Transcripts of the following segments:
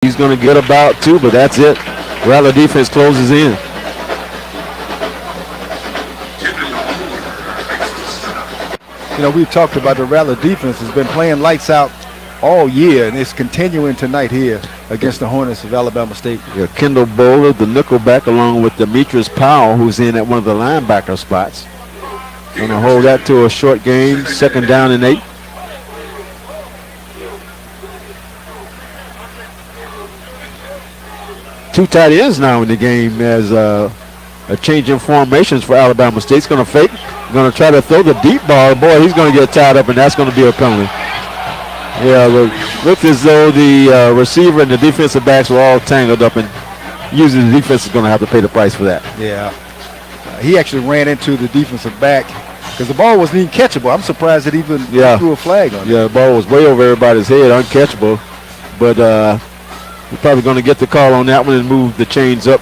He's going to get about 2, but that's it. Rattler defense closes in. You know, we've talked about the Rattler defense has been playing lights out all year, and it's continuing tonight here against the Hornets of Alabama State. Yeah, Kendall Bowler, the nickelback, along with Demetrius Powell, who's in at one of the linebacker spots. Going to hold that to a short game, 2nd down and 8. Two tight ends now in the game as a change in formations for Alabama State's going to fake. Going to try to throw the deep ball. Boy, he's going to get tied up, and that's going to be a penalty. Yeah, looked as though the receiver and the defensive backs were all tangled up, and usually the defense is going to have to pay the price for that. Yeah. He actually ran into the defensive back because the ball wasn't even catchable. I'm surprised it even threw a flag on it. Yeah, the ball was way over everybody's head, uncatchable. But we're probably going to get the call on that one and move the chains up.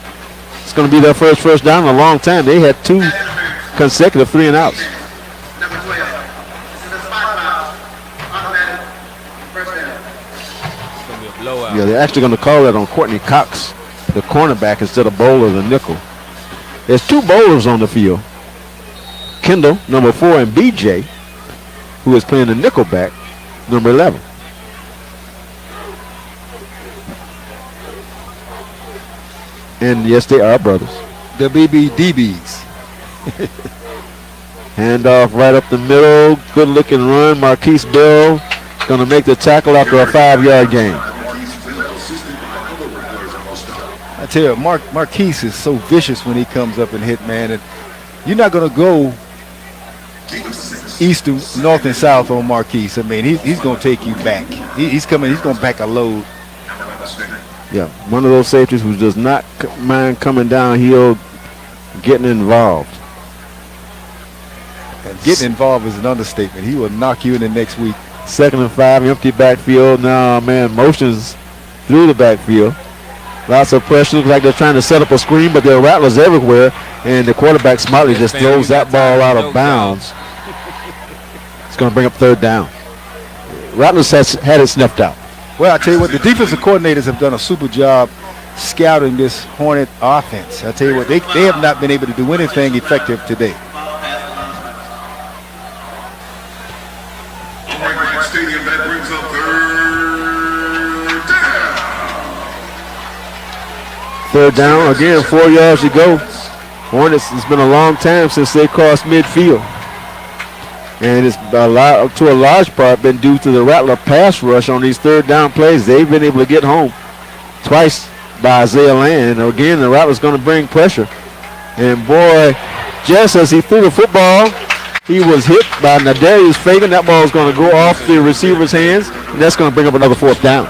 It's going to be their first down in a long time. They had 2 consecutive 3-and-outs. Yeah, they're actually going to call that on Courtney Cox, the cornerback, instead of Bowler, the nickel. There's 2 bowlers on the field. Kendall, number 4, and BJ, who is playing the nickelback, number 11. And yes, they are brothers. The BBDBs. Handoff right up the middle. Good looking run. Marquise Bell going to make the tackle after a 5-yard gain. I tell you, Marquise is so vicious when he comes up and hit, man. And you're not going to go east to north and south on Marquise. I mean, he's going to take you back. He's going back a load. Yeah, one of those safeties who does not mind coming downhill, getting involved. And getting involved is an understatement. He will knock you in the next week. 2nd and 5, empty backfield. Now, man, motions through the backfield. Lots of pressure. Looks like they're trying to set up a screen, but there are Rattlers everywhere. And the quarterback smartly just throws that ball out of bounds. It's going to bring up 3rd down. Rattlers has had it sniffed out. Well, I tell you what, the defensive coordinators have done a super job scouting this Hornet offense. I tell you what, they have not been able to do anything effective today. Stadium, that brings up 3rd down, again, 4 yards to go. Hornets, it's been a long time since they crossed midfield. And it's to a large part been due to the Rattler pass rush on these 3rd down plays. They've been able to get home twice by Isaiah Land. And again, the Rattler's going to bring pressure. And boy, just as he threw the football, he was hit by Nadarius Fagan. That ball is going to go off the receiver's hands, and that's going to bring up another 4th down.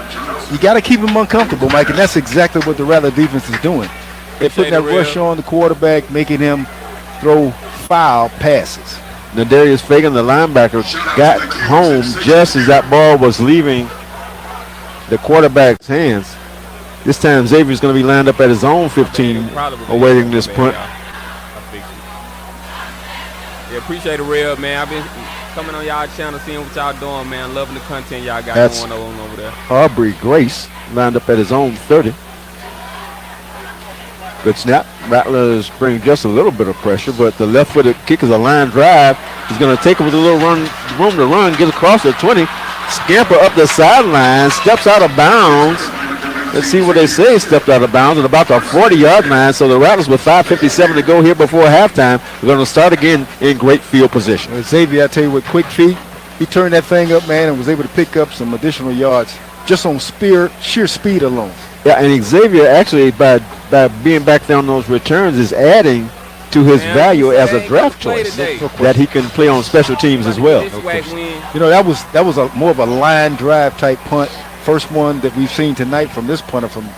You got to keep him uncomfortable, Mike, and that's exactly what the Rattler defense is doing. They're putting that rush on the quarterback, making him throw foul passes. Nadarius Fagan, the linebacker, got home just as that ball was leaving the quarterback's hands. This time Xavier's going to be lined up at his own 15, awaiting this punt. Yeah, appreciate it, real man. I've been coming on y'all channel, seeing what y'all doing, man. Loving the content y'all got going on over there. Aubrey Grace lined up at his own 30. Good snap. Rattlers bring just a little bit of pressure, but the left-footed kick is a line drive. He's going to take him with a little room to run, get across the 20, scamper up the sideline, steps out of bounds. Let's see what they say. Stepped out of bounds at about the 40-yard line. So the Rattlers with 5:57 to go here before halftime. We're going to start again in great field position. Well, Xavier, I tell you, with quick feet, he turned that thing up, man, and was able to pick up some additional yards just on sheer speed alone. Yeah, and Xavier actually, by being back there on those returns, is adding to his value as a draft choice that he can play on special teams as well. You know, that was more of a line drive type punt. First one that we've seen tonight from this punter from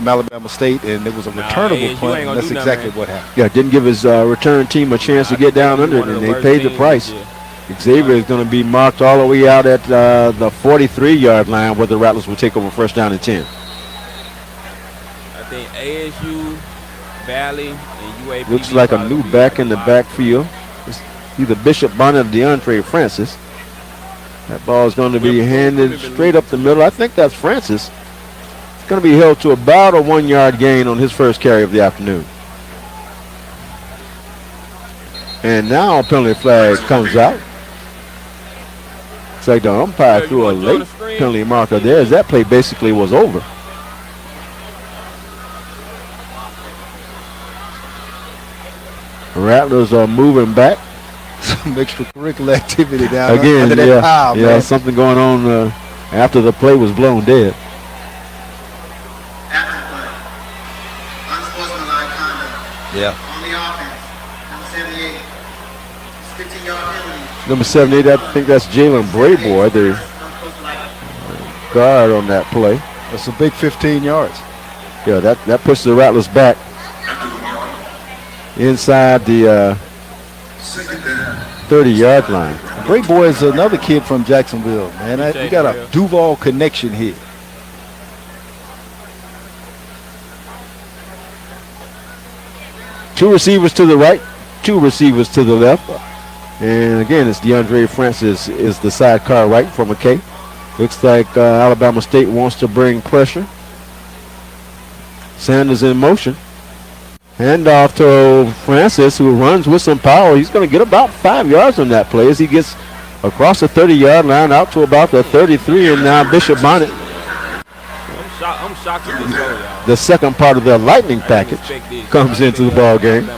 Alabama State, and it was a returnable punt, and that's exactly what happened. Yeah, didn't give his return team a chance to get down under it, and they paid the price. Xavier is going to be marked all the way out at the 43-yard line where the Rattlers will take over 1st down and 10. I think ASU, Valley, and UAB. Looks like a new back in the backfield. It's either Bishop Bonnet or DeAndre Francis. That ball is going to be handed straight up the middle. I think that's Francis. Going to be held to about a 1 yard gain on his first carry of the afternoon. And now a penalty flag comes out. It's like the umpire threw a late penalty marker there as that play basically was over. Rattlers are moving back. Some extracurricular activity down again, under that pile, man. Something going on after the play was blown dead. After play, unsportsmanlike conduct. Yeah. On the offense, number 78, 15-yard penalty. Number 78, I think that's Jalen Brayboy, the guard on that play. That's a big 15 yards. Yeah, that pushes the Rattlers back inside the 30-yard line. Great boy is another kid from Jacksonville, man. You got a Duval connection here. Two receivers to the right, two receivers to the left. And again, it's DeAndre Francis is the sidecar right for McKay. Looks like Alabama State wants to bring pressure. Sanders in motion. Hand off to Francis, who runs with some power. He's going to get about 5 yards on that play as he gets across the 30-yard line out to about the 33, and now Bishop Bonnet. I'm shocked at this goal, y'all. The second part of their lightning package comes into the ball game.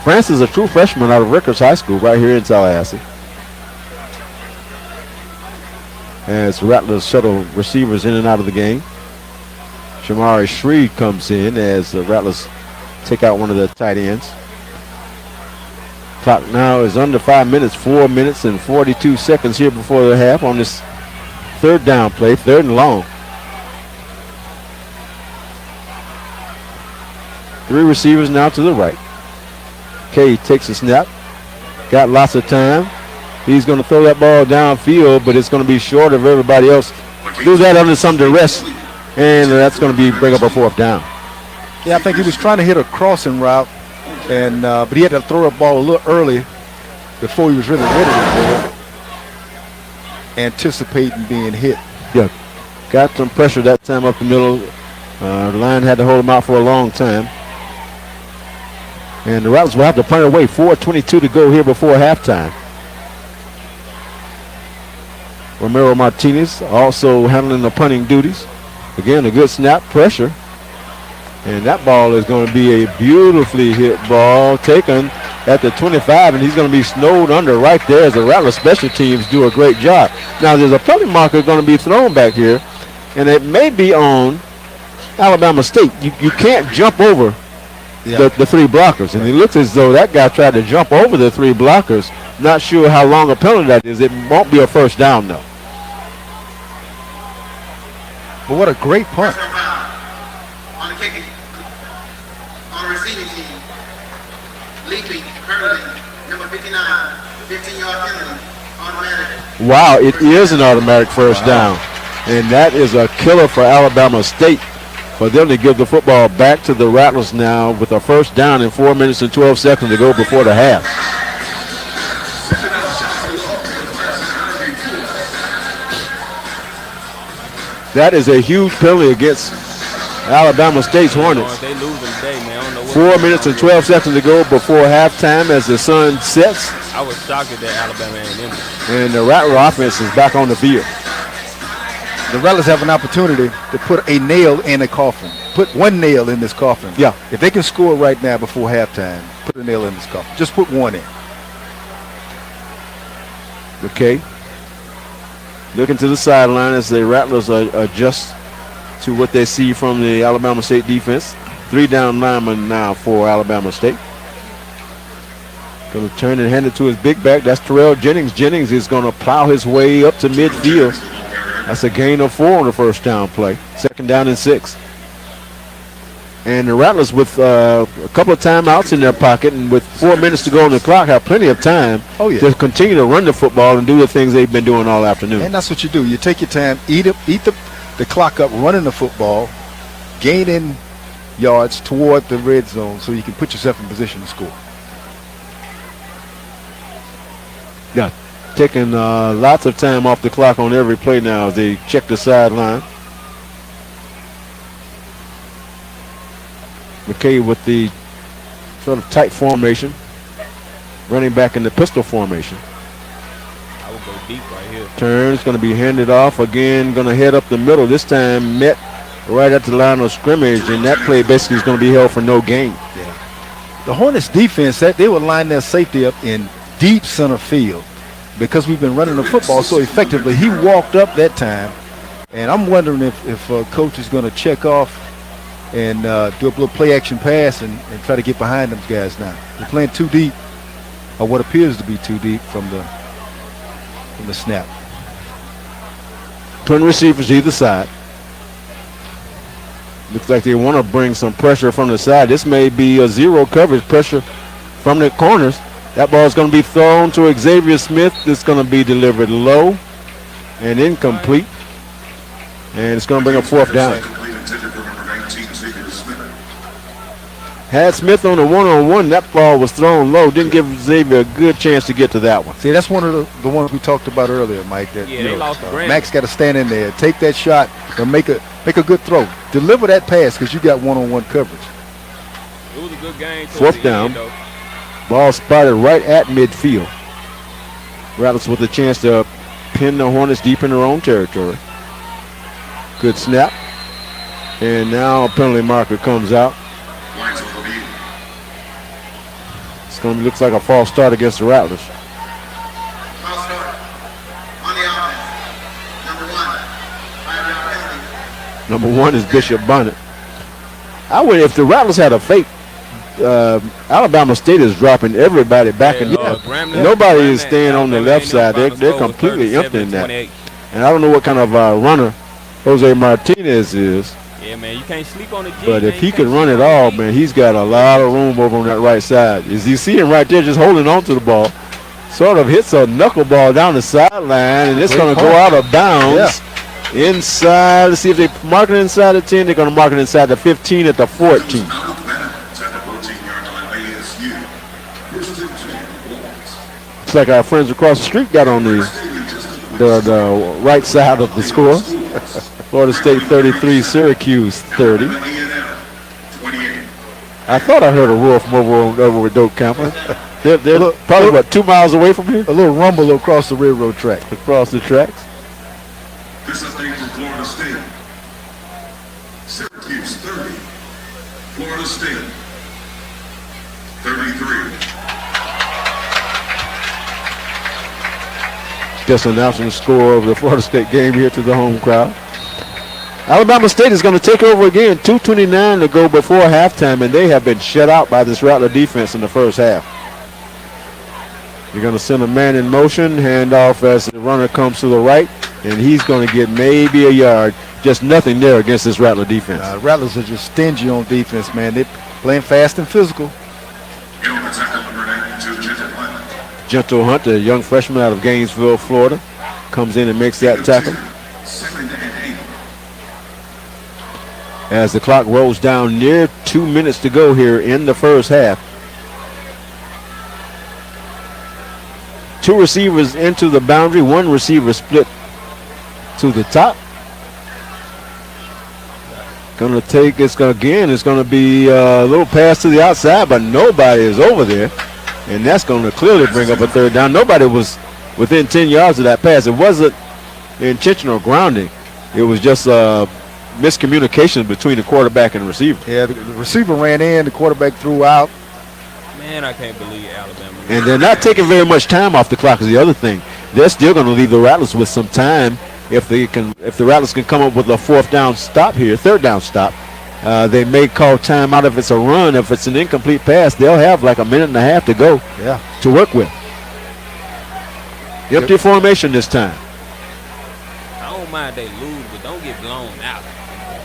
Francis is a true freshman out of Rickards High School right here in Tallahassee. As Rattlers shuttle receivers in and out of the game. Shamari Shreve comes in as the Rattlers take out one of the tight ends. Clock now is under 5 minutes, 4 minutes and 42 seconds here before the half on this third down play, third and long. Three receivers now to the right. Kay takes a snap. Got lots of time. He's going to throw that ball downfield, but it's going to be short of everybody else. Do that under some duress, and that's going to bring up a fourth down. Yeah, I think he was trying to hit a crossing route, and but he had to throw the ball a little early before he was really ready to throw, anticipating being hit. Yeah, got some pressure that time up the middle. The line had to hold him out for a long time. And the Rattlers will have to punt away. 4:22 to go here before halftime. Romero Martinez also handling the punting duties. Again, a good snap, pressure. And that ball is going to be a beautifully hit ball taken at the 25, and he's going to be snowed under right there as the Rattler special teams do a great job. Now, there's a penalty marker going to be thrown back here, and it may be on Alabama State. You can't jump over the three blockers, and it looks as though that guy tried to jump over the three blockers. Not sure how long a penalty that is. It won't be a first down, though. But what a great punt. On the kicking, on the receiving team, leaping, hurling, number 59, 15-yard penalty, automatic. Wow, it is an automatic first down. And that is a killer for Alabama State. For them to give the football back to the Rattlers now with a first down in 4 minutes and 12 seconds to go before the half. That is a huge penalty against Alabama State's Hornets. 4 minutes and 12 seconds to go before halftime as the sun sets. I was shocked at that Alabama A&M. And the Rattler offense is back on the field. The Rattlers have an opportunity to put a nail in a coffin. Put one nail in this coffin. Yeah. If they can score right now before halftime, put a nail in this coffin. Just put one in. Okay. Looking to the sideline as the Rattlers adjust to what they see from the Alabama State defense. 3 down linemen now for Alabama State. Going to turn and hand it to his big back. That's Terrell Jennings. Jennings is going to plow his way up to midfield. That's a gain of 4 on the first down play. 2nd down and 6. And the Rattlers with a couple of timeouts in their pocket and with 4 minutes to go on the clock have plenty of time to continue to run the football and do the things they've been doing all afternoon. And that's what you do. You take your time, eat the clock up running the football, gaining yards toward the red zone so you can put yourself in position to score. Yeah, taking lots of time off the clock on every play now as they check the sideline. McKay with the sort of tight formation, running back in the pistol formation. I would go deep right here. Turns, going to be handed off again, going to head up the middle. This time met right at the line of scrimmage, and that play basically is going to be held for no gain. Yeah. The Hornets defense, they would line their safety up in deep center field because we've been running the football so effectively. He walked up that time, and I'm wondering if coach is going to check off and do a little play action pass and try to get behind them guys now. They're playing too deep, or what appears to be too deep from the snap. Twin receivers either side. Looks like they want to bring some pressure from the side. This may be a zero coverage pressure from the corners. That ball is going to be thrown to Xavier Smith. It's going to be delivered low and incomplete. And it's going to bring a fourth down. Had Smith on a one-on-one, that ball was thrown low. Didn't give Xavier a good chance to get to that one. See, that's one of the ones we talked about earlier, Mike. That, yeah, they lost the ground. Max got to stand in there, take that shot, and make a good throw. Deliver that pass because you got one-on-one coverage. It was a good game. Fourth down. Ball spotted right at midfield. Rattlers with a chance to pin the Hornets deep in their own territory. Good snap. And now a penalty marker comes out. It's going to look like a false start against the Rattlers. False start. On the offense. Number 1. 5-yard penalty. Number 1 is Bishop Bonnet. I would, if the Rattlers had a fake, Alabama State is dropping everybody back in there. Nobody is staying on the left side. They're completely emptying that. And I don't know what kind of runner Jose Martinez is. Yeah, man, you can't sleep on the G. But if he can run it all, man, he's got a lot of room over on that right side. As you see him right there just holding on to the ball, sort of hits a knuckleball down the sideline, and it's going to go out of bounds. Inside, let's see if they mark it inside the 10. They're going to mark it inside the 15 at the 14. Looks like our friends across the street got on the right side of the score. Florida State 33, Syracuse 30. I thought I heard a roar from over with Doak Campbell. They're probably, what, 2 miles away from here? A little rumble across the railroad track. Across the tracks. This is from Florida State. Syracuse 30. Florida State 33. Just announcing the score of the Florida State game here to the home crowd. Alabama State is going to take over again. 2:29 to go before halftime, and they have been shut out by this Rattler defense in the first half. You're going to send a man in motion, handoff as the runner comes to the right, and he's going to get maybe a yard. Just nothing there against this Rattler defense. Rattlers are just stingy on defense, man. They're playing fast and physical. Gentle Hunt, a young freshman out of Gainesville, Florida, comes in and makes that tackle. As the clock rolls down, near 2 minutes to go here in the first half. 2 receivers into the boundary, 1 receiver split to the top. Gonna take, it's going to be a little pass to the outside, but nobody is over there. And that's going to clearly bring up a third down. Nobody was within 10 yards of that pass. It wasn't intentional grounding. It was just miscommunication between the quarterback and the receiver. Yeah, the receiver ran in, the quarterback threw out. Man, I can't believe Alabama. And they're not taking very much time off the clock is the other thing. They're still going to leave the Rattlers with some time if the Rattlers can come up with a third down stop. They may call time out if it's a run. If it's an incomplete pass, they'll have like a minute and a half to go to work with. Empty formation this time. I don't mind they lose, but don't get blown out.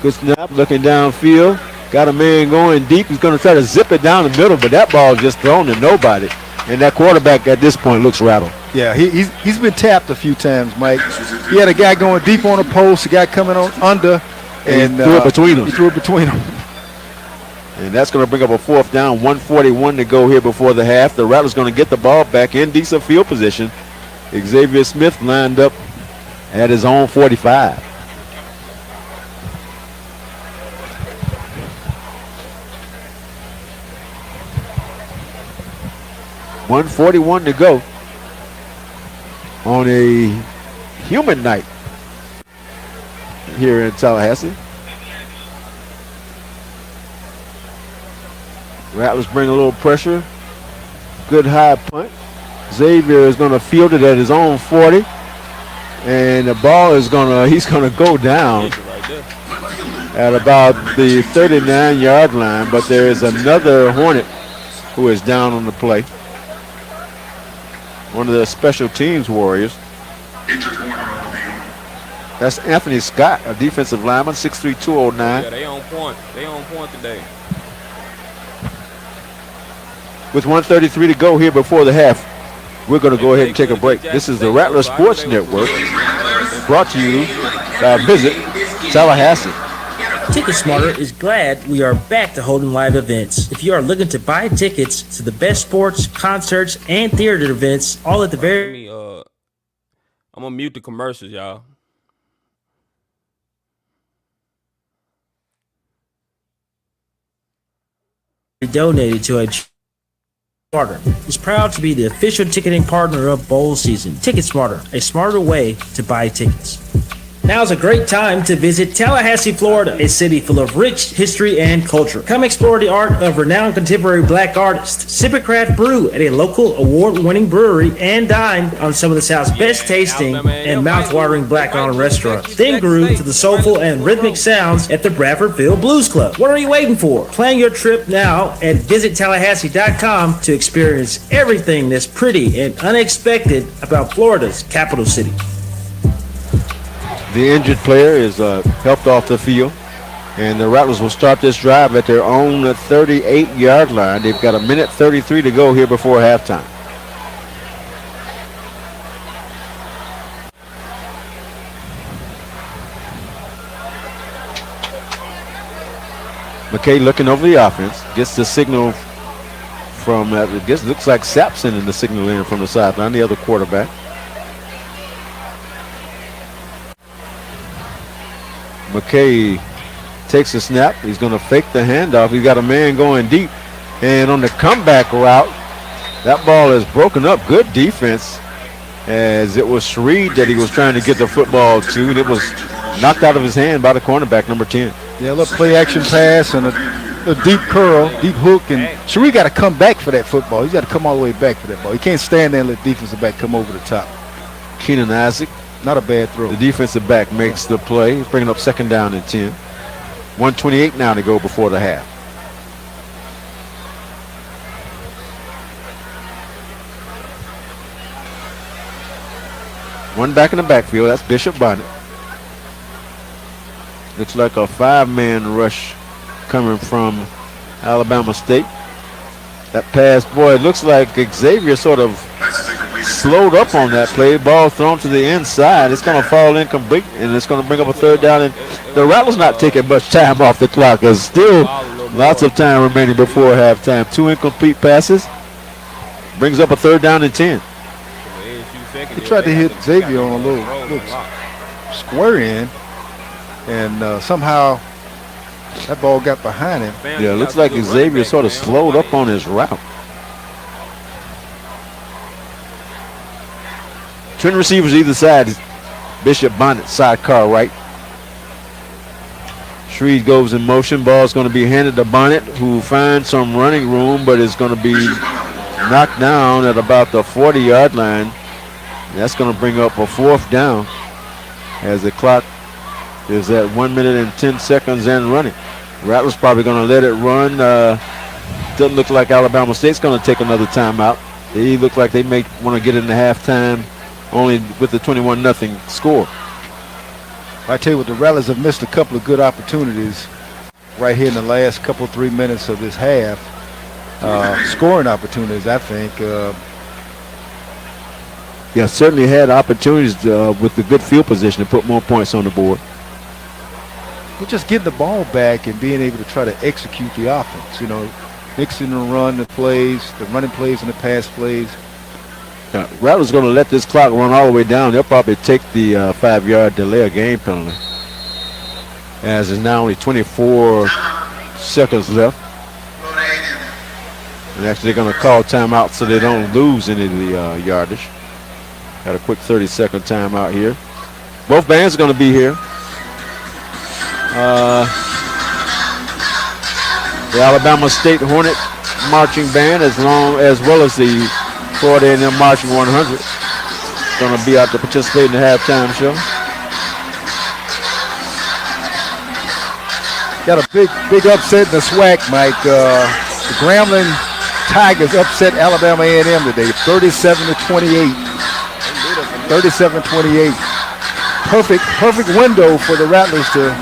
Good snap, looking downfield. Got a man going deep. He's going to try to zip it down the middle, but that ball is just thrown to nobody. And that quarterback at this point looks rattled. Yeah, he's been tapped a few times, Mike. He had a guy going deep on the post, a guy coming on under. And threw it between them. He threw it between them. And that's going to bring up a fourth down. 1:41 to go here before the half. The Rattlers going to get the ball back in decent field position. Xavier Smith lined up at his own 45. 1:41 to go on a humid night here in Tallahassee. Rattlers bring a little pressure. Good high punt. Xavier is going to field it at his own 40. And the ball is he's going to go down at about the 39-yard line. But there is another Hornet who is down on the play. One of the special teams warriors. That's Anthony Scott, a defensive lineman, 6'3", 209. Yeah, they on point. They on point today. With 1:33 to go here before the half, we're going to go ahead and take a break. This is the Rattler Sports Network, brought to you by Visit Tallahassee. TicketSmarter is glad we are back to holding live events. If you are looking to buy tickets to the best sports, concerts, and theater events, all at the very... I'm going to mute the commercials, y'all. ...donated to a... Smarter is proud to be the official ticketing partner of bowl season. TicketSmarter, a smarter way to buy tickets. Now's a great time to visit Tallahassee, Florida, a city full of rich history and culture. Come explore the art of renowned contemporary black artists, sip a craft brew at a local award-winning brewery, and dine on some of the South's best tasting and mouth-watering black-owned restaurants. Then groove to the soulful and rhythmic sounds at the Bradfordville Blues Club. What are you waiting for? Plan your trip now at visittallahassee.com to experience everything that's pretty and unexpected about Florida's capital city. The injured player is helped off the field, and the Rattlers will start this drive at their own 38-yard line. They've got 1:33 to go here before halftime. McKay looking over the offense, gets the signal from, looks like Sapp in the signal in from the sideline, the other quarterback. McKay takes a snap. He's going to fake the handoff. He's got a man going deep. And on the comeback route, that ball is broken up. Good defense, as it was Sreed that he was trying to get the football to. And it was knocked out of his hand by the cornerback, number 10. Yeah, a little play action pass and a deep curl, deep hook. And Sreed got to come back for that football. He's got to come all the way back for that ball. He can't stand there and let the defensive back come over the top. Keenan Isaac. Not a bad throw. The defensive back makes the play. He's bringing up 2nd down and 10. 1:28 now to go before the half. One back in the backfield. That's Bishop Bonnet. Looks like a 5-man rush coming from Alabama State. That pass, boy, it looks like Xavier sort of slowed up on that play. Ball thrown to the inside. It's going to fall incomplete, and it's going to bring up a 3rd down. And the Rattlers not taking much time off the clock. There's still lots of time remaining before halftime. 2 incomplete passes. Brings up a 3rd down and 10. He tried to hit Xavier on a little square in, and somehow that ball got behind him. Yeah, it looks like Xavier sort of slowed up on his route. Twin receivers either side. Bishop Bonnet, sidecar right. Shreve goes in motion. Ball's going to be handed to Bonnet, who finds some running room, but is going to be knocked down at about the 40-yard line. That's going to bring up a 4th down as the clock is at 1 minute and 10 seconds and running. Rattlers probably going to let it run. Doesn't look like Alabama State's going to take another timeout. They look like they may want to get into halftime only with the 21-0 score. I tell you what, the Rattlers have missed a couple of good opportunities right here in the last 3 minutes of this half. Scoring opportunities, I think. Yeah, certainly had opportunities with the good field position to put more points on the board. We're just getting the ball back and being able to try to execute the offense. You know, mixing the run, the plays, the running plays and the pass plays. Rattlers going to let this clock run all the way down. They'll probably take the 5-yard delay of game penalty, as there's now only 24 seconds left. And actually, they're going to call timeout so they don't lose any of the yardage. Got a quick 30-second timeout here. Both bands are going to be here. The Alabama State Hornet Marching Band, as well as the Florida A&M Marching 100, going to be out to participate in the halftime show. Got a big upset in the SWAC, Mike. The Grambling Tigers upset Alabama A&M today, 37-28. 37-28. Perfect window for the Rattlers to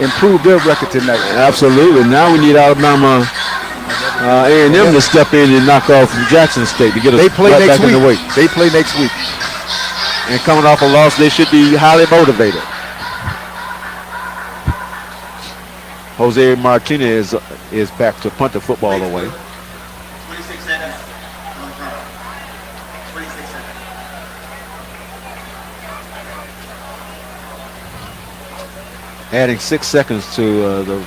improve their record tonight. Absolutely. Now we need Alabama A&M to step in and knock off Jackson State to get us right back in the weight. They play next week. And coming off a loss, they should be highly motivated. Jose Martinez is back to punt the football away. 26 seconds on the clock. 26 seconds. Adding 6 seconds to the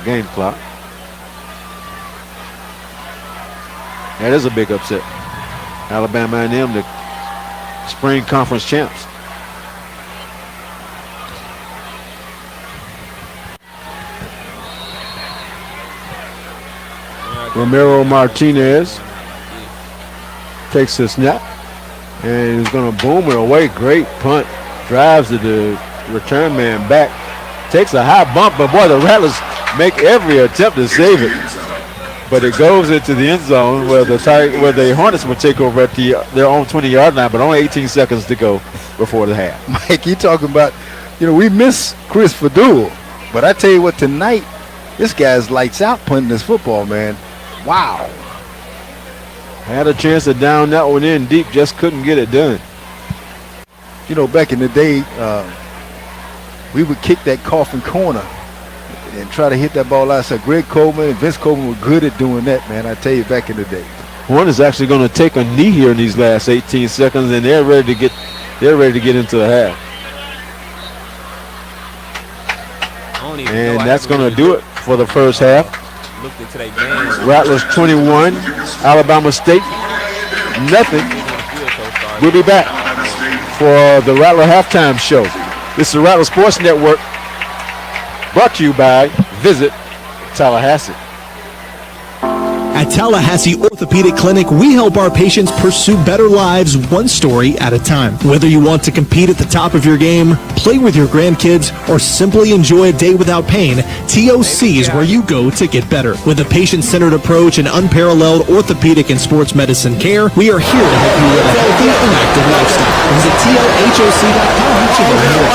game clock. That is a big upset. Alabama A&M, the spring conference champs. Ramiro Martinez takes the snap and is going to boom it away. Great punt. Drives the return man back. Takes a high bump, but boy, the Rattlers make every attempt to save it. But it goes into the end zone where the Hornets will take over at their own 20-yard line, but only 18 seconds to go before the half. Mike, you talking about, we miss Chris Fadul, but I tell you what, tonight, this guy's lights out punting this football, man. Wow. Had a chance to down that one in deep, just couldn't get it done. Back in the day, we would kick that coffin corner and try to hit that ball outside. Greg Coleman and Vince Coleman were good at doing that, man. I tell you, back in the day. One is actually going to take a knee here in these last 18 seconds, and they're ready to get into the half. And that's going to do it for the first half. Rattlers 21, Alabama State nothing. We'll be back for the Rattler halftime show. This is the Rattler Sports Network, brought to you by Visit Tallahassee. At Tallahassee Orthopedic Clinic, we help our patients pursue better lives one story at a time. Whether you want to compete at the top of your game, play with your grandkids, or simply enjoy a day without pain, TOC is where you go to get better. With a patient-centered approach and unparalleled orthopedic and sports medicine care, we are here to help you live a healthy and active lifestyle. Visit TLHOC.com to learn more.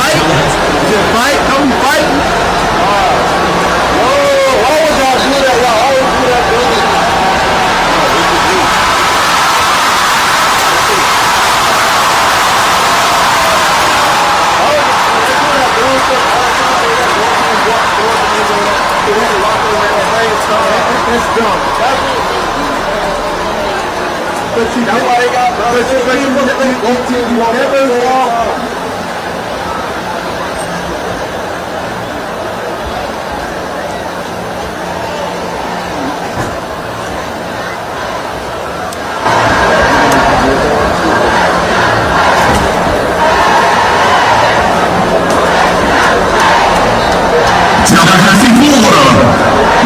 Tallahassee, Florida.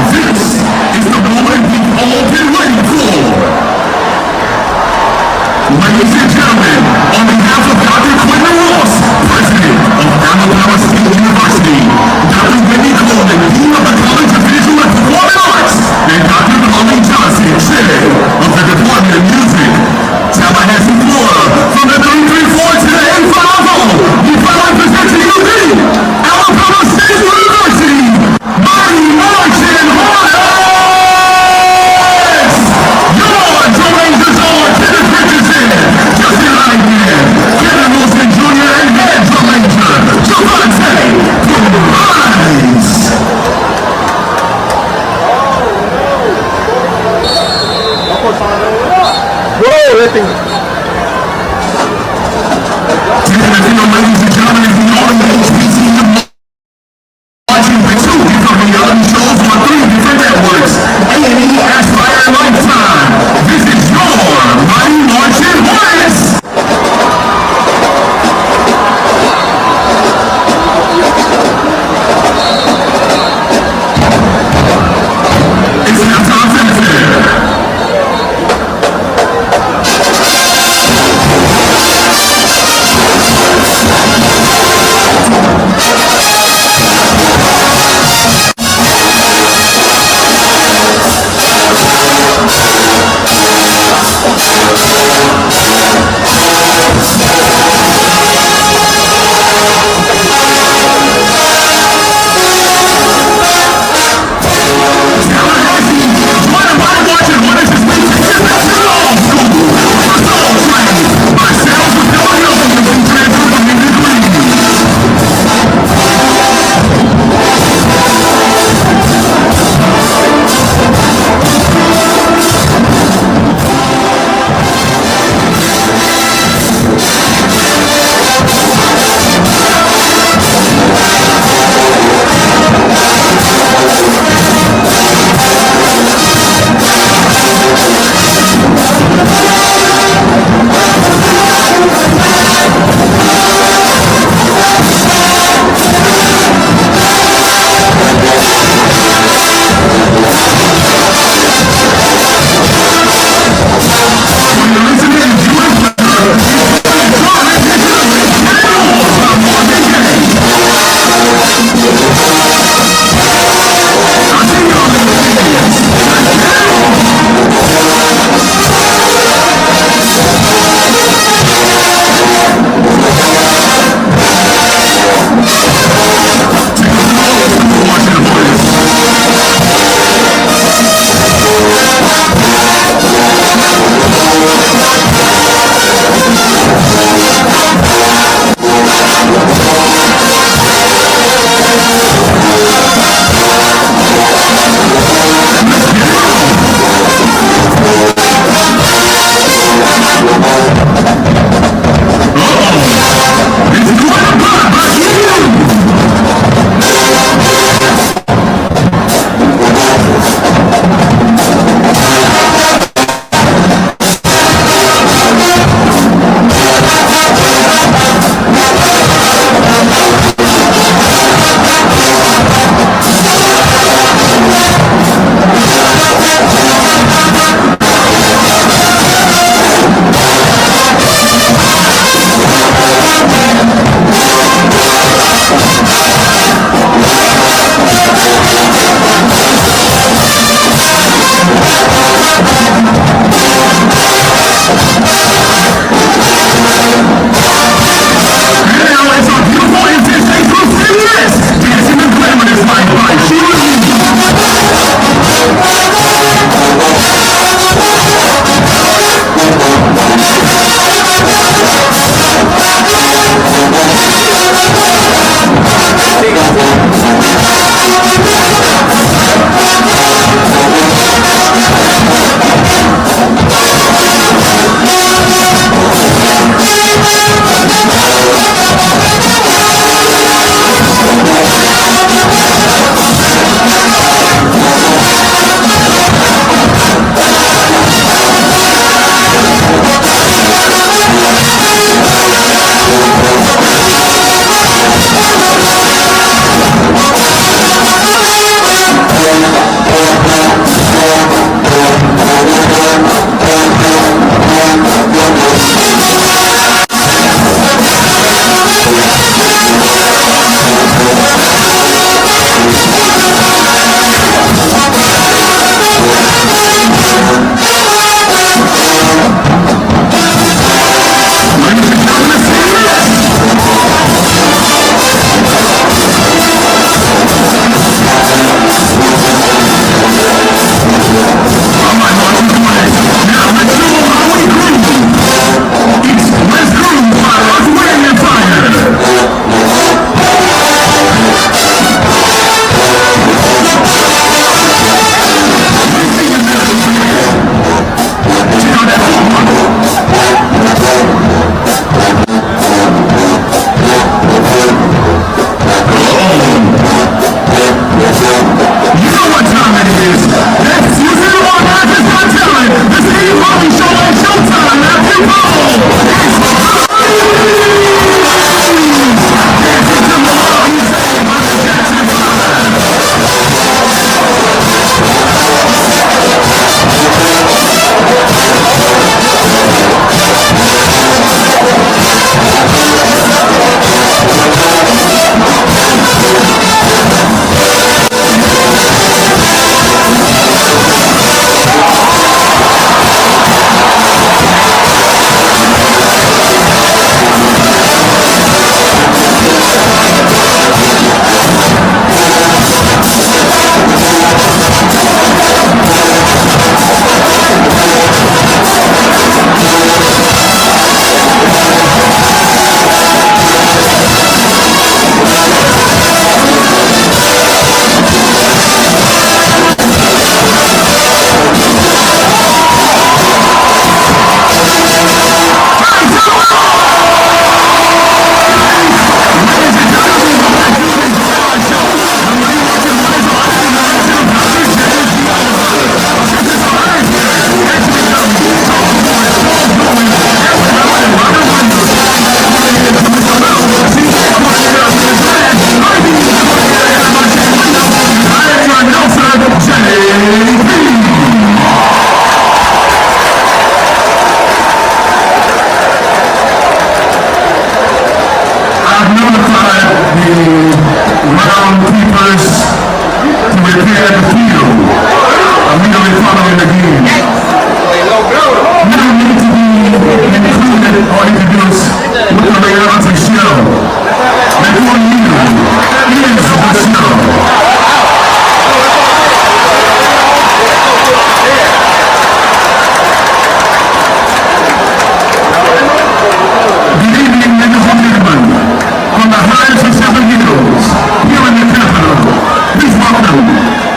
This is the moment we've all been waiting for. Ladies and gentlemen, on behalf of Dr. Quentin Ross, President of Alabama State University, Dr. Wendy Coleman, Dean of the College of Visual and Performing Arts, and Dr. Colleen Johnson, Chair of the Department of Music, Tallahassee, Florida, from the 334 to the 850, we finally present to you the Alabama State University Mighty Marching Hornets! Your drum rangers are Kenneth Richardson, Justin Lightman, Kevin Wilson Jr., and head drum ranger, Javante Perez. Ladies and gentlemen, if you know the HBC watching the two different reality shows on 3 different networks, A&E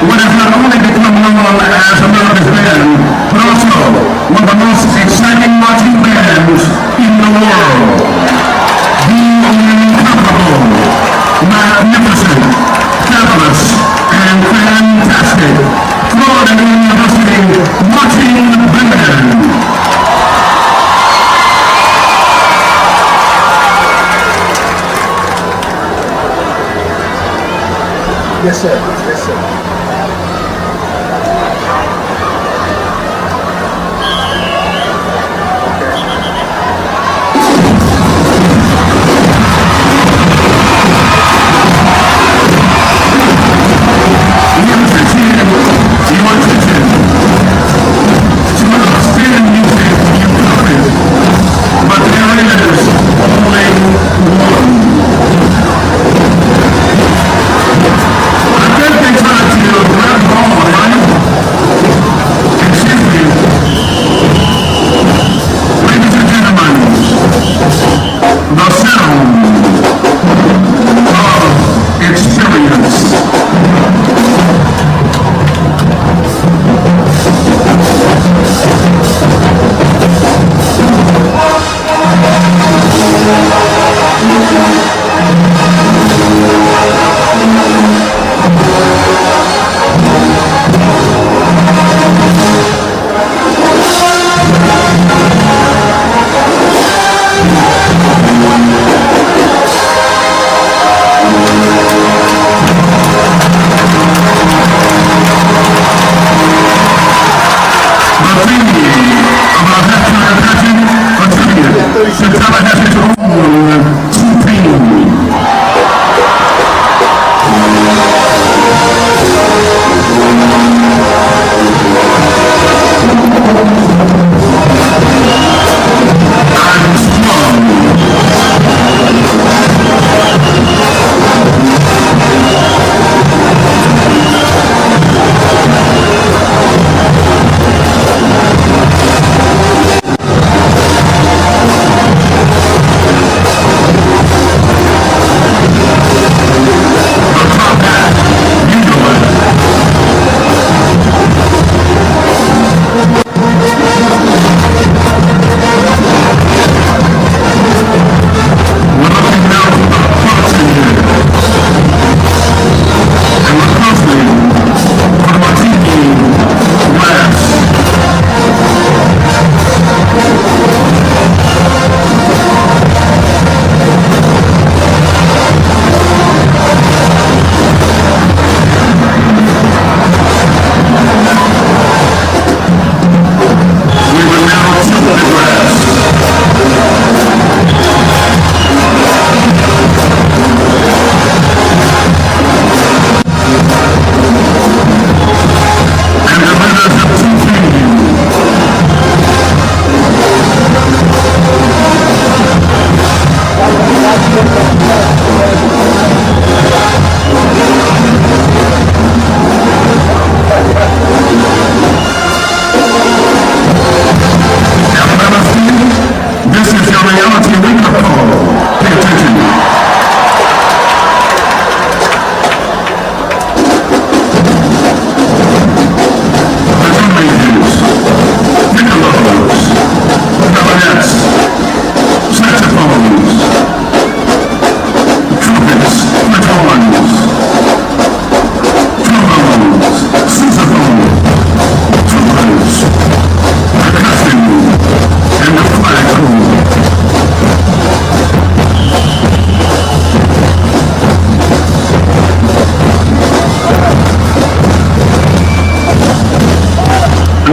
what has not only become known as America's band, but also one of the most exciting marching bands in the world. The incomparable, magnificent, fabulous, and fantastic Florida University marching band. Yes, sir. Yes, sir.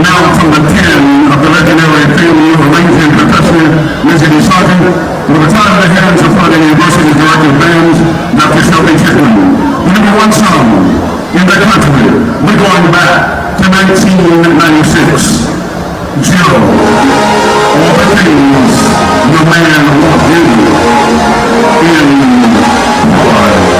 Now from the pen of the legendary FAMU arranging professor, Mr. Sergeant, with the time in the hands of Florida University Director of Bands, Dr. Shelby Chipman. The number one song in the country, we're going back to 1996. Joe, all the things the man won't do in Hawaii.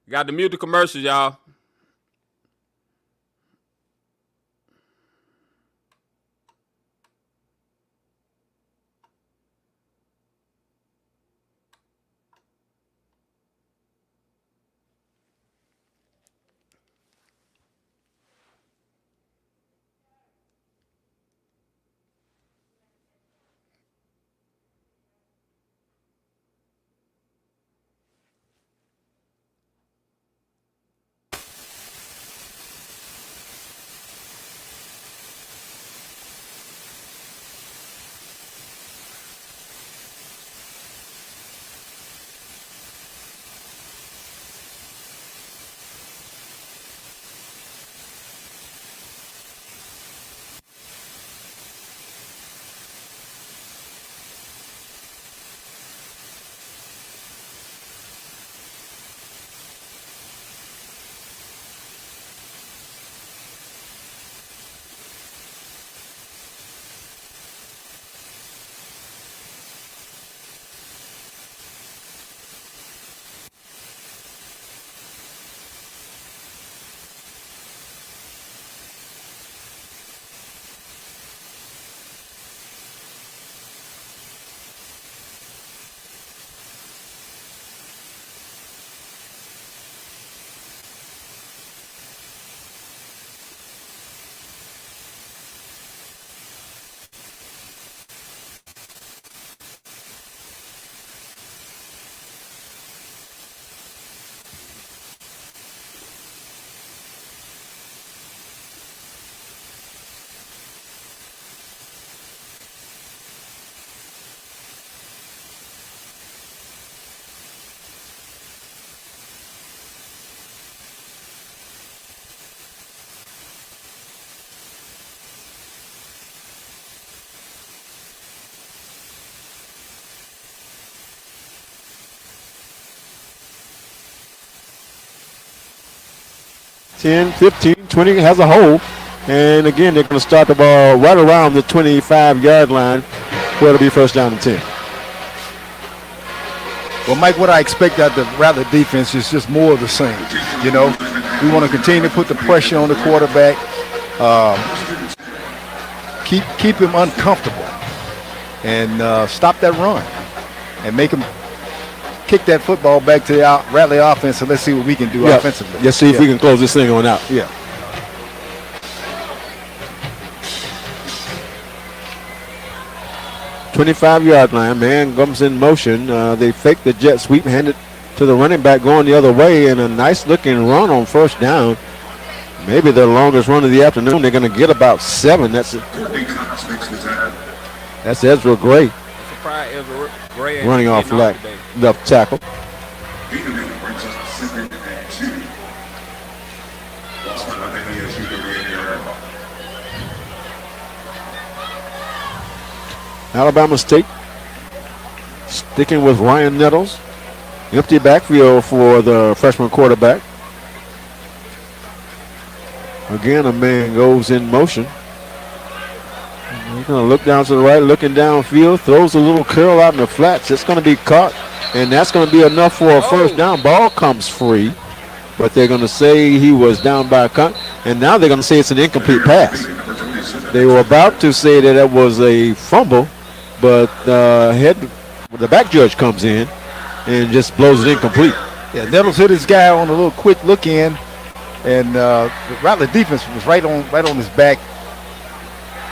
Got the mute the commercials, y'all. Ten, 15, 20 has a hole. And again, they're going to start the ball right around the 25-yard line where it'll be first down and 10. Well, Mike, what I expect out of the Rattler defense is just more of the same. You know, we want to continue to put the pressure on the quarterback, keep him uncomfortable, and stop that run, and make him kick that football back to the Rattler offense, and let's see what we can do offensively. Let's see if we can close this thing on out. Yeah. $25-yard line, man comes in motion. They fake the jet sweep, hand it to the running back going the other way, and a nice looking run on first down. Maybe the longest run of the afternoon. They're going to get about 7. That's Ezra Gray running off left tackle. Alabama State sticking with Ryan Nettles. Empty backfield for the freshman quarterback. Again, a man goes in motion. He's going to look down to the right, looking downfield, throws a little curl out in the flats. It's going to be caught, and that's going to be enough for a first down. Ball comes free, but they're going to say he was down by a cut, and now they're going to say it's an incomplete pass. They were about to say that it was a fumble, but the back judge comes in and just blows it incomplete. Yeah, Nettles hit his guy on a little quick look in, and the Rattler defense was right on his back,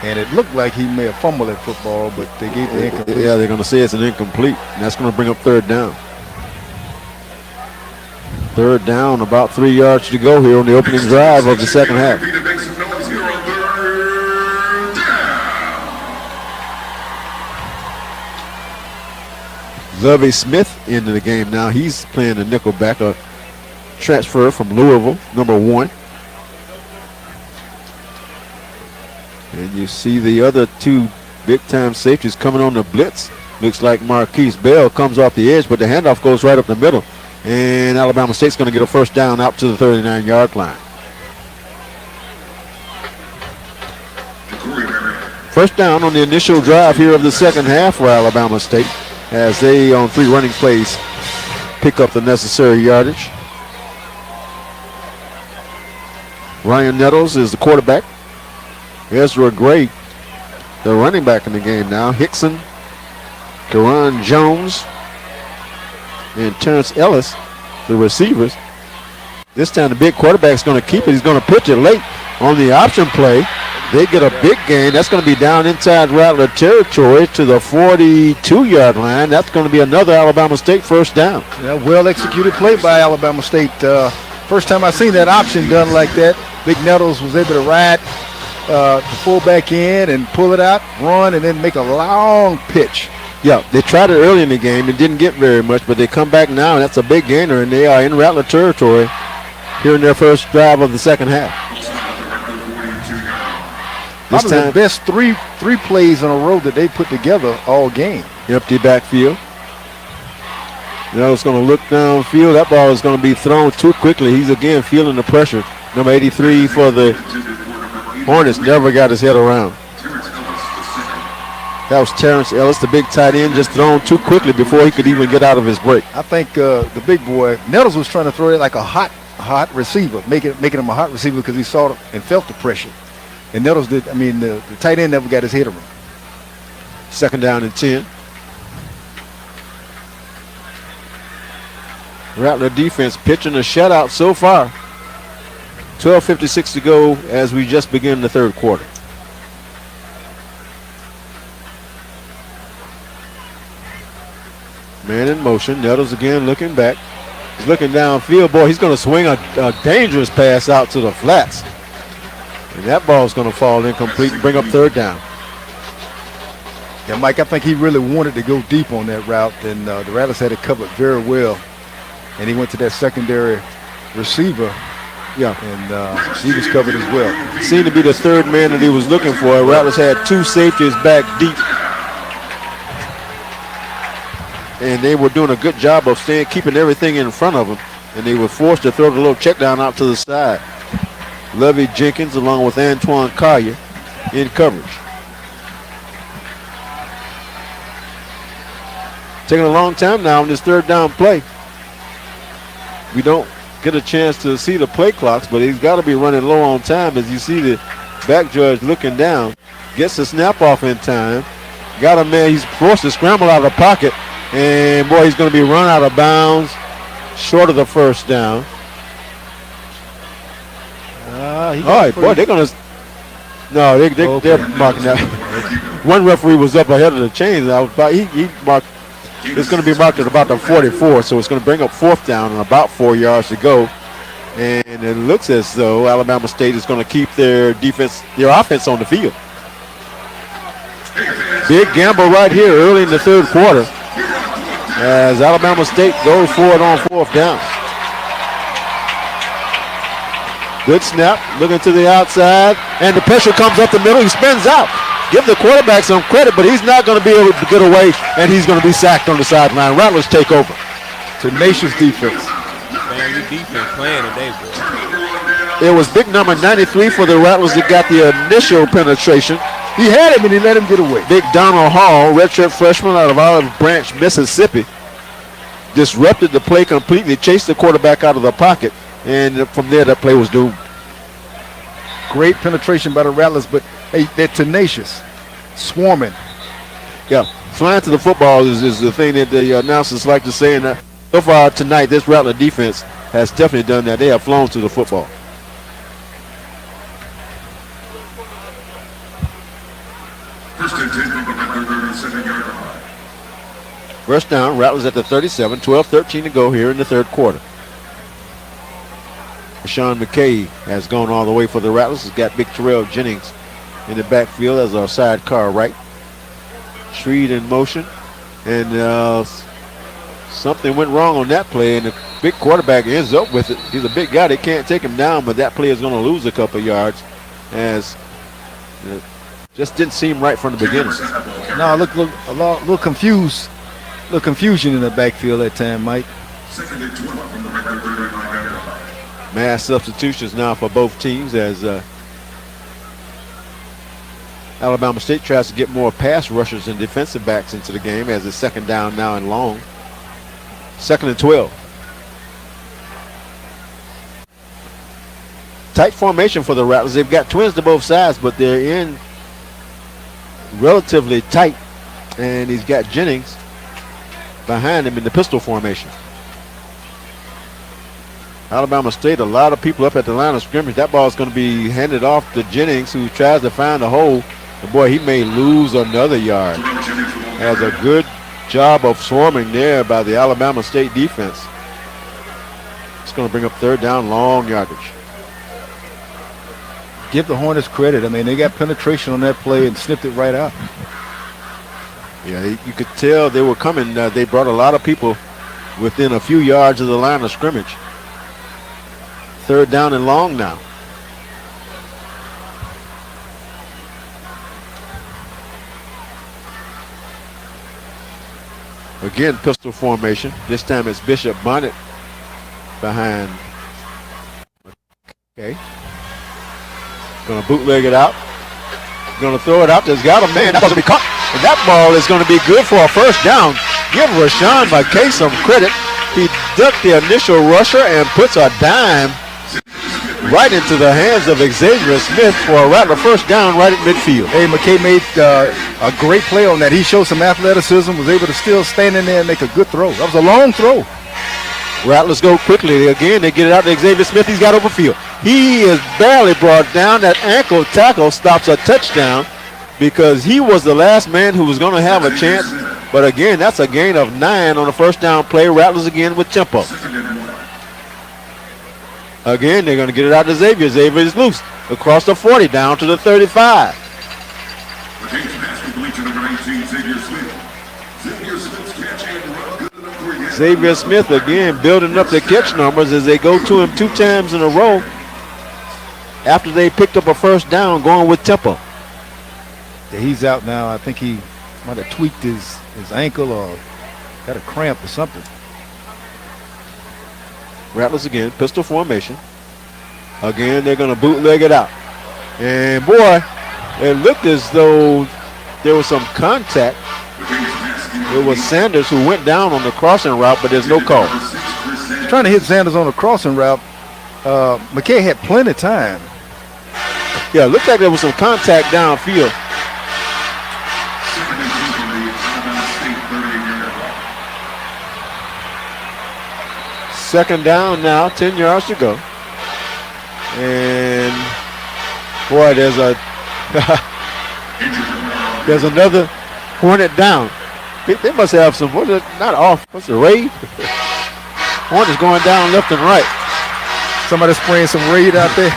and it looked like he may have fumbled that football, but they gave the incomplete. Yeah, they're going to say it's an incomplete, and that's going to bring up third down. Third down, about 3 yards to go here on the opening drive of the second half. Lovie Smith into the game now. He's playing the nickel back, a transfer from Louisville, number 1. And you see the other 2 big-time safeties coming on the blitz. Looks like Marquise Bell comes off the edge, but the handoff goes right up the middle. And Alabama State's going to get a first down out to the 39-yard line. First down on the initial drive here of the second half for Alabama State, as they, on 3 running plays, pick up the necessary yardage. Ryan Nettles is the quarterback. Ezra Gray, the running back in the game now. Hickson, Karan Jones, and Terrence Ellis, the receivers. This time the big quarterback's going to keep it. He's going to pitch it late on the option play. They get a big gain. That's going to be down inside Rattler territory to the 42-yard line. That's going to be another Alabama State first down. Yeah, well-executed play by Alabama State. First time I seen that option done like that. Big Nettles was able to ride the fullback in and pull it out, run, and then make a long pitch. Yeah, they tried it early in the game and didn't get very much, but they come back now, and that's a big gainer, and they are in Rattler territory here in their first drive of the second half. This Probably time, the best three plays in a row that they put together all game. empty backfield. Now it's going to look downfield. That ball is going to be thrown too quickly. He's again feeling the pressure. Number 83 for the Hornets never got his head around. That was Terrence Ellis, the big tight end, just thrown too quickly before he could even get out of his break. I think the big boy, Nettles, was trying to throw it like a hot receiver, making him a hot receiver because he saw and felt the pressure. And Nettles did, the tight end never got his head around. Second down and 10. Rattler defense pitching a shutout so far. 12:56 to go as we just begin the third quarter. Man in motion. Nettles again looking back. He's looking downfield. Boy, he's going to swing a dangerous pass out to the flats. And that ball's going to fall incomplete and bring up third down. Yeah, Mike, I think he really wanted to go deep on that route, and the Rattlers had it covered very well. And he went to that secondary receiver. Yeah. And he was covered as well. Seemed to be the third man that he was looking for. Rattlers had two safeties back deep. And they were doing a good job of keeping everything in front of them. And they were forced to throw the little check down out to the side. Lovey Jenkins along with Antoine Collier in coverage. Taking a long time now on this third down play. We don't get a chance to see the play clocks, but he's got to be running low on time as you see the back judge looking down. Gets the snap off in time. Got a man, he's forced to scramble out of the pocket. And, boy, he's going to be run out of bounds short of the first down. All right, boy, they're going to – no, they're marking that. One referee was up ahead of the chains. He marked – it's going to be marked at about the 44, so it's going to bring up fourth down and about 4 yards to go. And it looks as though Alabama State is going to keep their offense on the field. Big gamble right here early in the third quarter as Alabama State goes for it on fourth down. Good snap, looking to the outside, and the pressure comes up the middle. He spins out. Give the quarterback some credit, but he's not going to be able to get away, and he's going to be sacked on the sideline. Rattlers take over. Tenacious defense. Man, your defense playing today, boy. It was big number 93 for the Rattlers that got the initial penetration. He had him, and he let him get away. Big Donald Hall, redshirt freshman out of Olive Branch, Mississippi, disrupted the play completely, chased the quarterback out of the pocket, and from there that play was doomed. Great penetration by the Rattlers, but hey, they're tenacious, swarming. Yeah, flying to the football is the thing that the announcers like to say, and so far tonight this Rattler defense has definitely done that. They have flown to the football. First down, Rattlers at the 37, 12-13 to go here in the third quarter. Sean McKay has gone all the way for the Rattlers. He's got Big Terrell Jennings in the backfield as our sidecar right. Shreve in motion. And something went wrong on that play, and the big quarterback ends up with it. He's a big guy. They can't take him down, but that play is going to lose a couple yards as it just didn't seem right from the beginning. No, look, a little confused. A little confusion in the backfield that time, Mike. Mass substitutions now for both teams as Alabama State tries to get more pass rushers and defensive backs into the game as it's second down now and long. Second and 12. tight formation for the Rattlers. They've got twins to both sides, but they're in relatively tight. And he's got Jennings behind him in the pistol formation. Alabama State, a lot of people up at the line of scrimmage. That ball is going to be handed off to Jennings, who tries to find a hole. And boy, he may lose another yard. Has a good job of swarming there by the Alabama State defense. It's going to bring up third down, long yardage. Give the Hornets credit. I mean, they got penetration on that play and snipped it right out. Yeah, you could tell they were coming. They brought a lot of people within a few yards of the line of scrimmage. Third down and long now. Again, pistol formation. This time it's Bishop Bonnet behind. Okay. Gonna bootleg it out. Gonna throw it out. There's got a man. That's gonna be caught. And that ball is gonna be good for a first down. Give Rashawn McKay some credit. He ducked the initial rusher and puts a dime right into the hands of Xavier Smith for a Rattler first down right at midfield. Hey, McKay made a great play on that. He showed some athleticism, was able to still stand in there and make a good throw. That was a long throw. Rattlers go quickly. Again, they get it out to Xavier Smith. He's got open field. He is barely brought down. That ankle tackle stops a touchdown because he was the last man who was going to have a chance. But again, that's a gain of 9 on the first down play. Rattlers again with tempo. Again, they're going to get it out to Xavier. Xavier is loose across the 40 down to the 35. Xavier Smith again building up the catch numbers as they go to him 2 times in a row after they picked up a first down, going with tempo. Yeah, he's out now. I think he might have tweaked his ankle or got a cramp or something. Rattlers again, pistol formation. Again, they're going to bootleg it out. And boy, it looked as though there was some contact. It was Sanders who went down on the crossing route, but there's no call. Trying to hit Sanders on the crossing route. McKay had plenty of time. Yeah, it looked like there was some contact downfield. Second down now, 10 yards to go. And boy, there's another Hornet down. They must have some, not off, what's the raid? Hornets going down left and right. Somebody spraying some raid out there.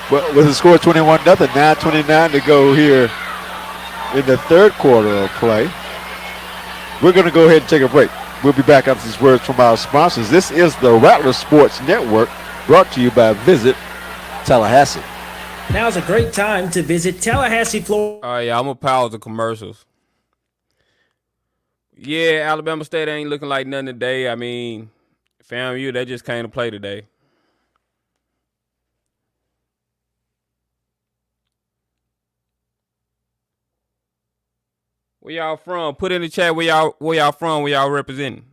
Well, with the score 21-0, 9:29 to go here in the third quarter of play. We're going to go ahead and take a break. We'll be back after these words from our sponsors. This is the Rattler Sports Network, brought to you by Visit Tallahassee. Now's a great time to visit Tallahassee, Florida. All right, yeah, I'm going to pause the commercials. Yeah, Alabama State ain't looking like nothing today. I mean, FAMU, they just came to play today. Where y'all from? Put in the chat where y'all from, where y'all representing.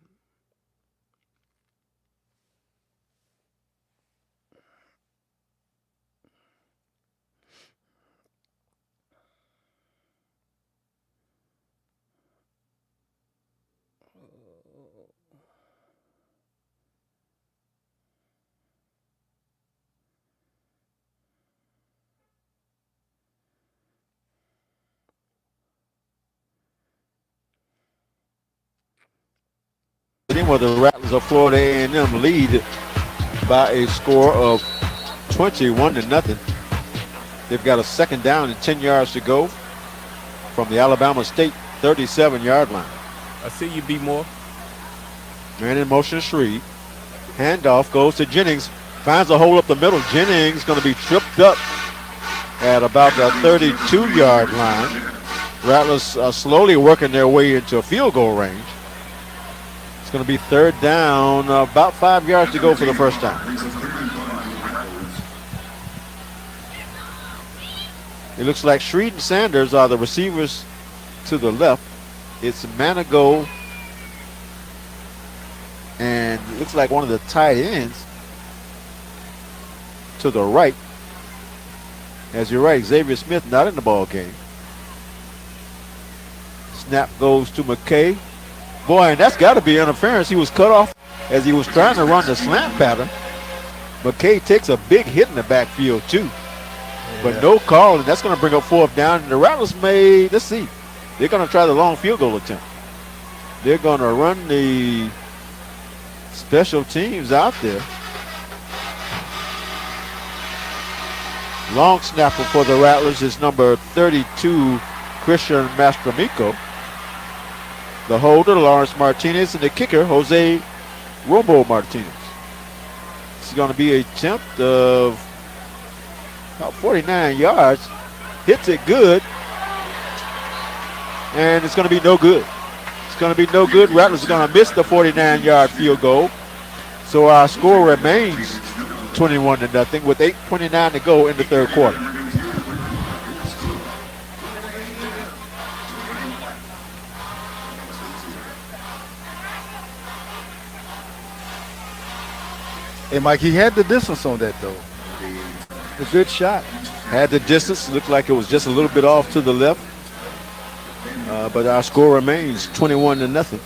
Where the Rattlers of Florida A&M lead by a score of 21-0. They've got a second down and 10 yards to go from the Alabama State 37-yard line. I see you, B. Moore. Man in motion, Shreve. Handoff goes to Jennings. Finds a hole up the middle. Jennings going to be tripped up at about the 32-yard line. Rattlers are slowly working their way into a field goal range. It's going to be third down, about 5 yards to go for the first time. It looks like Shreve and Sanders are the receivers to the left. It's Manigault And it looks like one of the tight ends to the right. As you're right, Xavier Smith not in the ball game. Snap goes to McKay. Boy, and that's got to be interference. He was cut off as he was trying to run the slant pattern. McKay takes a big hit in the backfield too. But no call, and that's going to bring up 4th down. And the Rattlers may, let's see, they're going to try the long field goal attempt. They're going to run the special teams out there. Long snapper for the Rattlers is number 32, Christian Mastramico. The holder, Lawrence Martinez, and the kicker, Jose Robo Martinez. This is going to be a attempt of about 49 yards. Hits it good. And it's going to be no good. It's going to be no good. Rattlers are going to miss the 49-yard field goal. So our score remains 21-0 with 8:29 to go in the third quarter. Hey, Mike, he had the distance on that, though. A good shot. Had the distance. Looked like it was just a little bit off to the left. But our score remains 21-0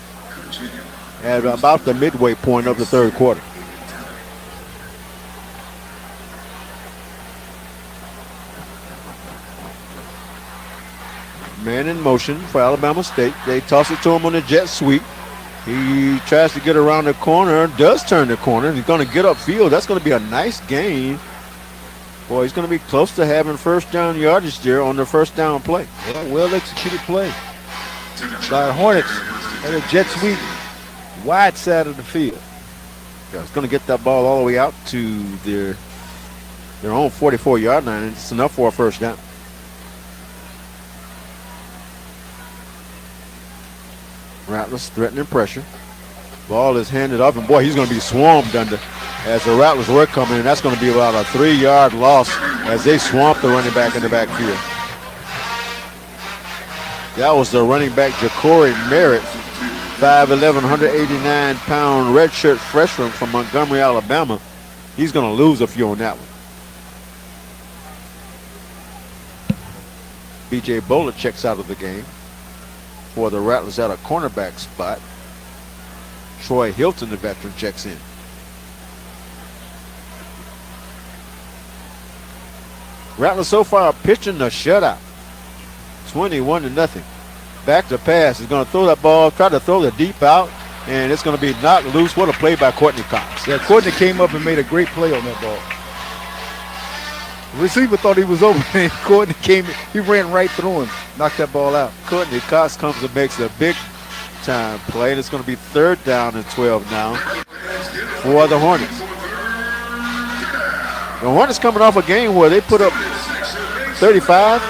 at about the midway point of the third quarter. Man in motion for Alabama State. They toss it to him on the jet sweep. He tries to get around the corner, does turn the corner. He's going to get upfield. That's going to be a nice gain. Boy, he's going to be close to having first down yardage there on the first down play. Yeah, well executed play by the Hornets and a jet sweep wide side of the field. Yeah, it's going to get that ball all the way out to their own 44-yard line, and it's enough for a first down. Rattlers threatening pressure. Ball is handed off, and boy, he's going to be swarmed under as the Rattlers were coming, and that's going to be about a 3-yard loss as they swamp the running back in the backfield. That was the running back, Ja'Cory Merritt, 5'11", 189-pound redshirt freshman from Montgomery, Alabama. He's going to lose a few on that one. B.J. Bowler checks out of the game for the Rattlers at a cornerback spot. Troy Hilton, the veteran, checks in. Rattlers so far pitching the shutout. 21-0. Back to pass. He's going to throw that ball, try to throw the deep out, and it's going to be knocked loose. What a play by Courtney Cox. Yeah, Courtney came up and made a great play on that ball. The receiver thought he was over, and Courtney came, he ran right through him, knocked that ball out. Courtney Cox comes and makes a big-time play, and it's going to be 3rd down and 12 now for the Hornets. The Hornets coming off a game where they put up 35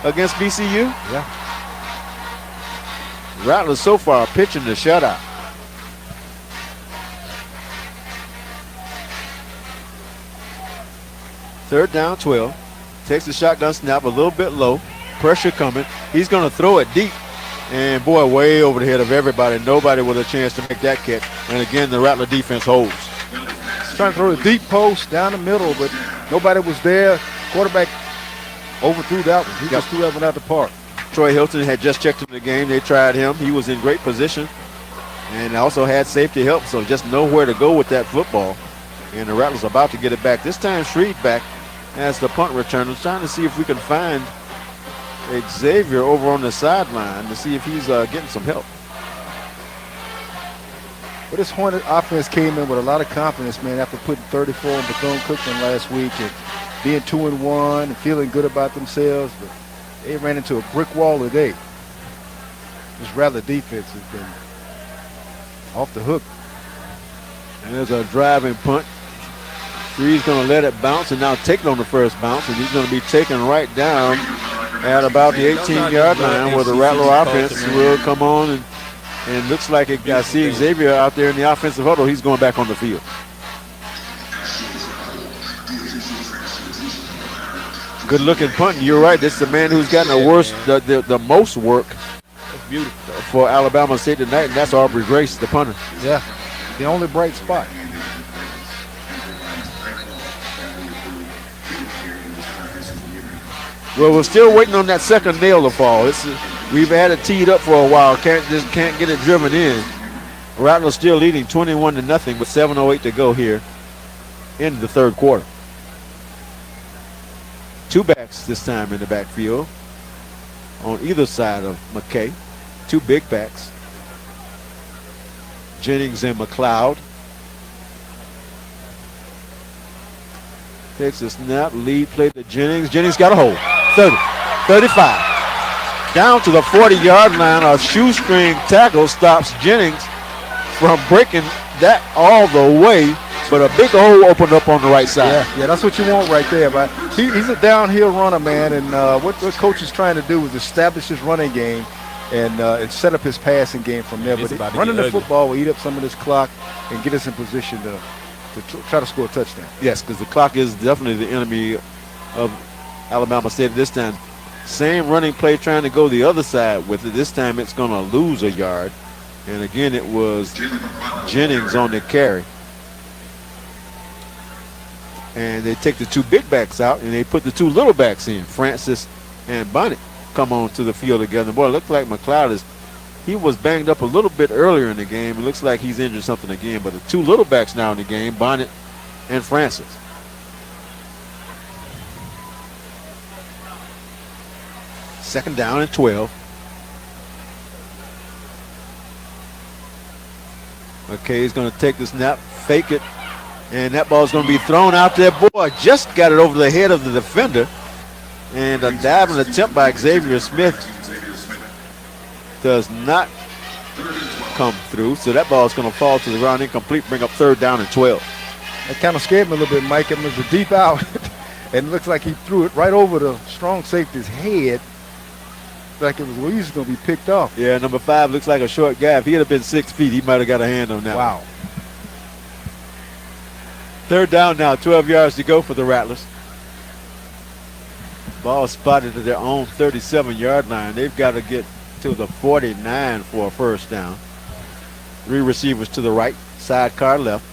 against VCU. Yeah. Rattlers so far pitching the shutout. Third down, 12. Takes the shotgun snap a little bit low. Pressure coming. He's going to throw it deep. And, boy, way over the head of everybody. Nobody with a chance to make that catch. And, again, the Rattler defense holds. Trying to throw a deep post down the middle, but nobody was there. Quarterback overthrew that one. He just threw that one out the park. Troy Hilton had just checked into the game. They tried him. He was in great position and also had safety help, so just nowhere to go with that football. And the Rattlers are about to get it back. This time, Shreve back as the punt returner. Trying to see if we can find Xavier over on the sideline to see if he's getting some help. But this Hornet offense came in with a lot of confidence, man, after putting 34 on Bethune-Cookman last week and being 2-1 and feeling good about themselves. But they ran into a brick wall today. This Rattler defense has been off the hook. And there's a driving punt. Shreve's going to let it bounce and now take it on the first bounce, and he's going to be taken right down at about the 18-yard line where the Rattler offense will come on, and looks like I see Xavier out there in the offensive huddle. He's going back on the field. Good looking punt. You're right. This is the man who's gotten the most work for Alabama State tonight, and that's Aubrey Grace, the punter. Yeah. the only bright spot. Well, we're still waiting on that second nail to fall. We've had it teed up for a while. Can't get it driven in. Rattlers still leading 21-0 with 7:08 to go here in the third quarter. Two backs this time in the backfield on either side of McKay. Two big backs. Jennings and McLeod. Takes a snap, lead play to Jennings. Jennings got a hold. 30, 35. Down to the 40-yard line. A shoestring tackle stops Jennings from breaking that all the way, but a big hole opened up on the right side. Yeah, that's what you want right there. But he's a downhill runner, man, and what coach is trying to do is establish his running game and set up his passing game from there. It's But running the football will eat up some of this clock and get us in position to try to score a touchdown. Yes, because the clock is definitely the enemy of Alabama State this time. Same running play trying to go the other side with it. This time it's going to lose a yard. And again, it was Jennings on the carry. And they take the two big backs out and they put the two little backs in. Francis and Bonnet come on to the field together. Boy, it looks like McLeod he was banged up a little bit earlier in the game. It looks like he's injured something again. But the two little backs now in the game, Bonnet and Francis. Second down and 12. Okay, he's going to take the snap, fake it, and that ball's going to be thrown out there. Boy, just got it over the head of the defender. And a diving attempt by Xavier Smith does not come through. So that ball is going to fall to the ground, incomplete, bring up third down and 12. That kind of scared me a little bit, Mike. It was a deep out, and it looks like he threw it right over the strong safety's head. Like it was easy going to be picked off. Yeah, number 5 looks like a short guy. If he had been 6 feet, he might have got a hand on that. Wow. Third down now, 12 yards to go for the Rattlers. Ball spotted at their own 37-yard line. They've got to get to the 49 for a first down. 3 receivers to the right, sidecar left.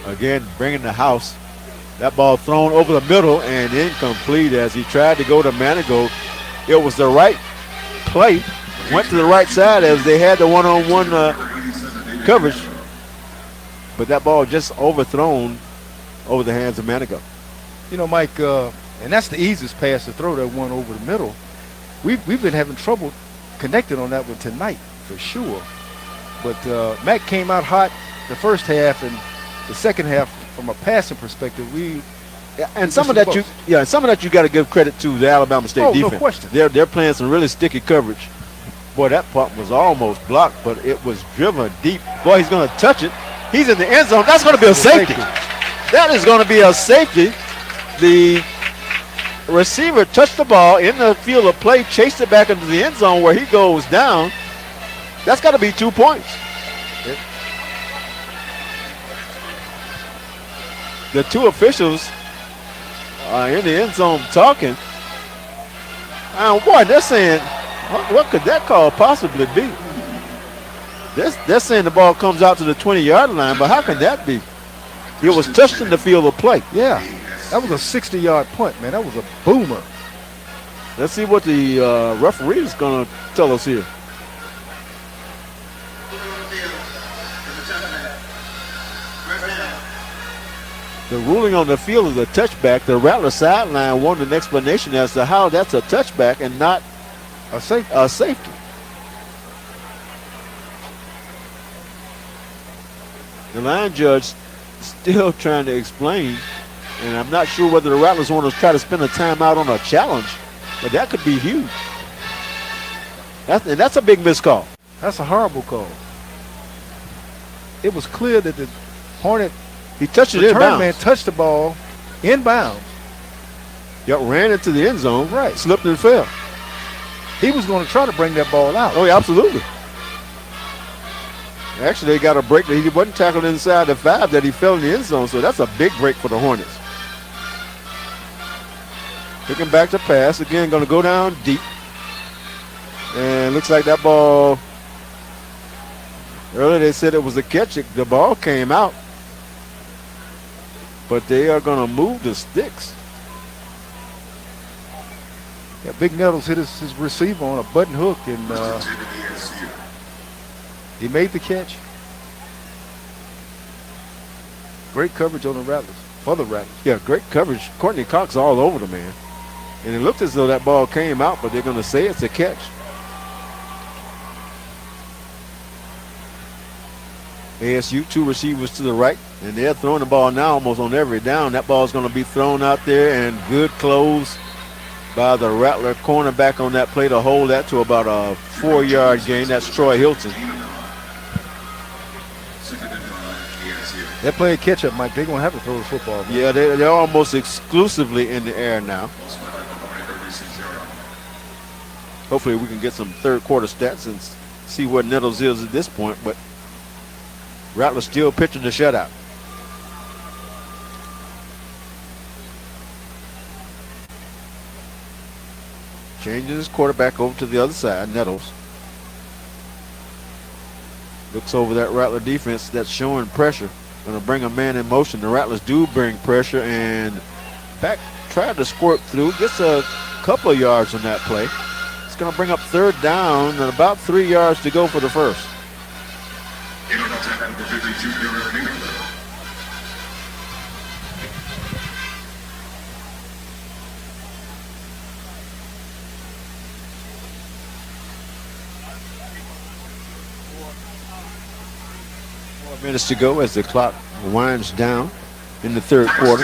Again, bringing the house. That ball thrown over the middle and incomplete as he tried to go to Manigault. It was the right play. Went to the right side as they had the one-on-one coverage. But that ball just overthrown over the hands of Manigault. You know, Mike, and that's the easiest pass to throw, that one over the middle. We've been having trouble connecting on that one tonight for sure. But Matt came out hot the first half, and the second half, from a passing perspective, some of that you got to give credit to the Alabama State defense. No question. They're playing some really sticky coverage. Boy, that punt was almost blocked, but it was driven deep. Boy, he's going to touch it. He's in the end zone. That's going to be a safety. That is going to be a safety. The receiver touched the ball in the field of play, chased it back into the end zone where he goes down. That's got to be 2 points. The two officials are in the end zone talking. Boy, they're saying, what could that call possibly be? They're saying the ball comes out to the 20-yard line, but how can that be? It was touched in the field of play. Yeah, that was a 60-yard punt, man. That was a boomer. Let's see what the referee is going to tell us here. The ruling on the field is a touchback. The Rattler sideline wanted an explanation as to how that's a touchback and not a safety. The line judge still trying to explain, and I'm not sure whether the Rattlers want to try to spend a timeout on a challenge, but that could be huge. That's a big missed call. That's a horrible call. It was clear that the Hornet he touched it inbounds. inbounds. Man touched the ball inbounds. Yep, ran into the end zone. Right. Slipped and fell. He was going to try to bring that ball out. Oh, yeah, absolutely. Actually, they got a break that he wasn't tackled inside the 5, that he fell in the end zone, so that's a big break for the Hornets. Picking back to pass. Again, going to go down deep. And looks like that ball, earlier they said it was a catch. The ball came out. But they are going to move the sticks. Yeah, Big Nettles hit his receiver on a button hook, and he made the catch. Great coverage on the Rattlers, for the Rattlers. Yeah, great coverage. Courtney Cox all over the man. And it looked as though that ball came out, but they're going to say it's a catch. ASU, 2 receivers to the right, and they're throwing the ball now almost on every down. That ball is going to be thrown out there, and good close by the Rattler cornerback on that play to hold that to about a 4-yard gain. That's Troy Hilton. They're playing catch-up, Mike. They're going to have to throw the football. Man. Yeah, they're almost exclusively in the air now. Hopefully we can get some third-quarter stats and see what Nettles is at this point, but Rattler still pitching the shutout. Changing his quarterback over to the other side, Nettles. Looks over that Rattler defense that's showing pressure. Going to bring a man in motion. The Rattlers do bring pressure, and back tried to squirt through. Gets a couple of yards on that play. It's going to bring up third down and about 3 yards to go for the first. Minutes to go as the clock winds down in the third quarter.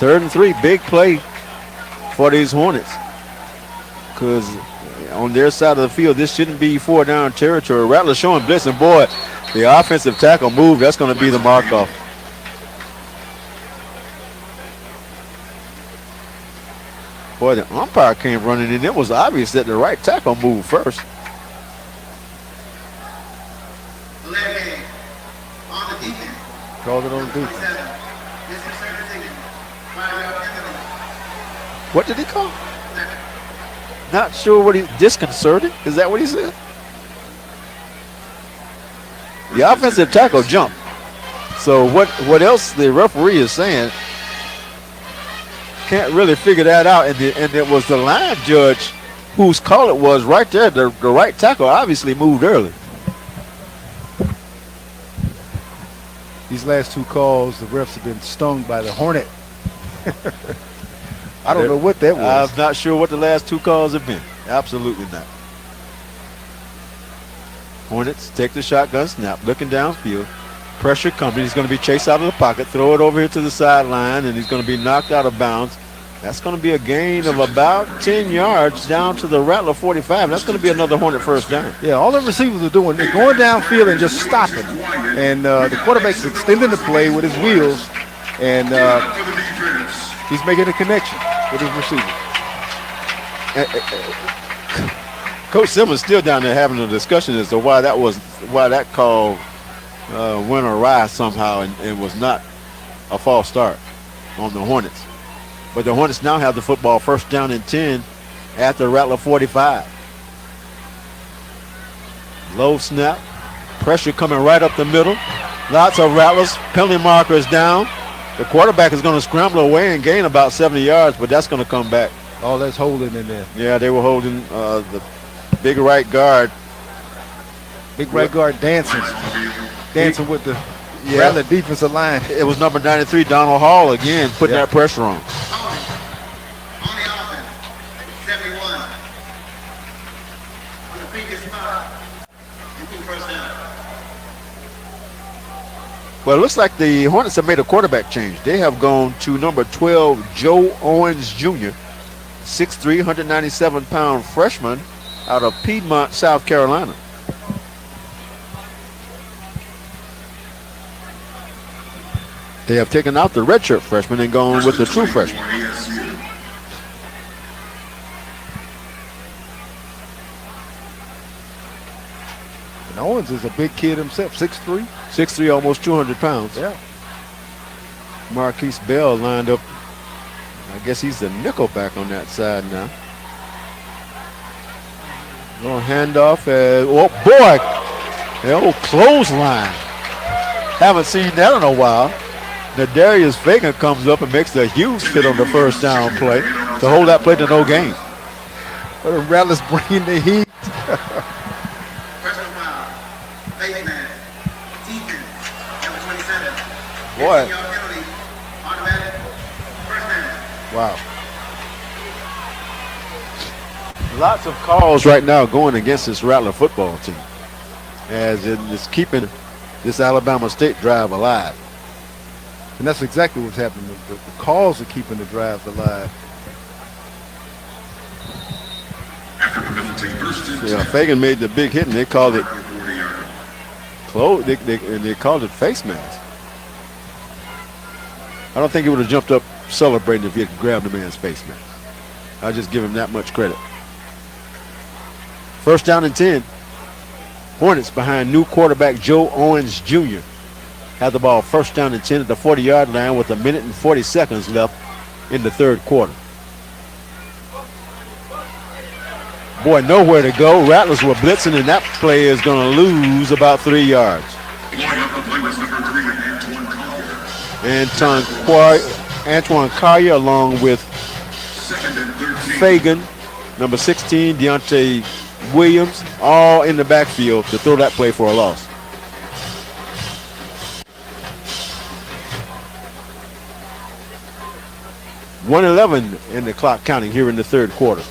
3rd and 3, big play for these Hornets, because on their side of the field, this shouldn't be 4-down territory. Rattler showing blitz, and boy, the offensive tackle move, that's going to be the mark-off. Boy, the umpire came running in. It was obvious that the right tackle moved first. Called it on defense. What did he call? Not sure what he, disconcerted? Is that what he said? The offensive tackle jumped. So what else the referee is saying, can't really figure that out. And it was the line judge whose call it was right there. The right tackle obviously moved early. These last 2 calls, the refs have been stung by the Hornet. I don't know what that was. I'm not sure what the last 2 calls have been. Absolutely not. Hornets take the shotgun snap, looking downfield. Pressure coming. He's going to be chased out of the pocket, throw it over here to the sideline, and he's going to be knocked out of bounds. That's going to be a gain of about 10 yards down to the Rattler 45. That's going to be another Hornet first down. Yeah, all the receivers are doing, they're going downfield and just stopping. And the quarterback's extending the play with his wheels, and he's making a connection with his receiver. Coach Simmons still down there having a discussion as to why that call went awry somehow and was not a false start on the Hornets. But the Hornets now have the football, first down and 10 at the Rattler 45. Low snap, pressure coming right up the middle. Lots of Rattlers, penalty markers down. The quarterback is going to scramble away and gain about 70 yards, but that's going to come back. Oh, that's holding in there. Yeah, they were holding the big right guard. Big right guard dancing with the Rattler defensive line. It was number 93, Donald Hall, again, putting that pressure on. On the offense, 71. On the previous spot, you can first down. Well, it looks like the Hornets have made a quarterback change. They have gone to number 12, Joe Owens Jr., 6'3", 197-pound freshman out of Piedmont, South Carolina. They have taken out the redshirt freshman and gone with the true freshman. And Owens is a big kid himself, 6'3". 6'3", almost 200 pounds. Yeah. Marquise Bell lined up guess he's the nickel back on that side now. Little handoff. Oh, boy. The old clothesline. Haven't seen that in a while. Nadarius Fagan comes up and makes a huge hit on the first down play to hold that play to no gain. But the Rattlers bringing the heat. Personal foul. Baseman. Deacon. Number 27. Boy. 15-yard penalty. Automatic. First down. Wow. Lots of calls right now going against this Rattler football team, as it is keeping this Alabama State drive alive. And that's exactly what's happening. The calls are keeping the drives alive. Yeah, Fagan made the big hit, and they called it close. They called it face mask. I don't think he would have jumped up celebrating if he had grabbed the man's face mask. I'll just give him that much credit. First down and 10. Hornets behind new quarterback Joe Owens Jr. have the ball first down and 10 at the 40-yard line with 1 minute and 40 seconds left in the third quarter. Boy, nowhere to go. Rattlers were blitzing, and that play is going to lose about 3 yards. Antoine Collier along with Fagan, number 16, Deontay Williams, all in the backfield to throw that play for a loss. .111 in the clock counting here in the third quarter.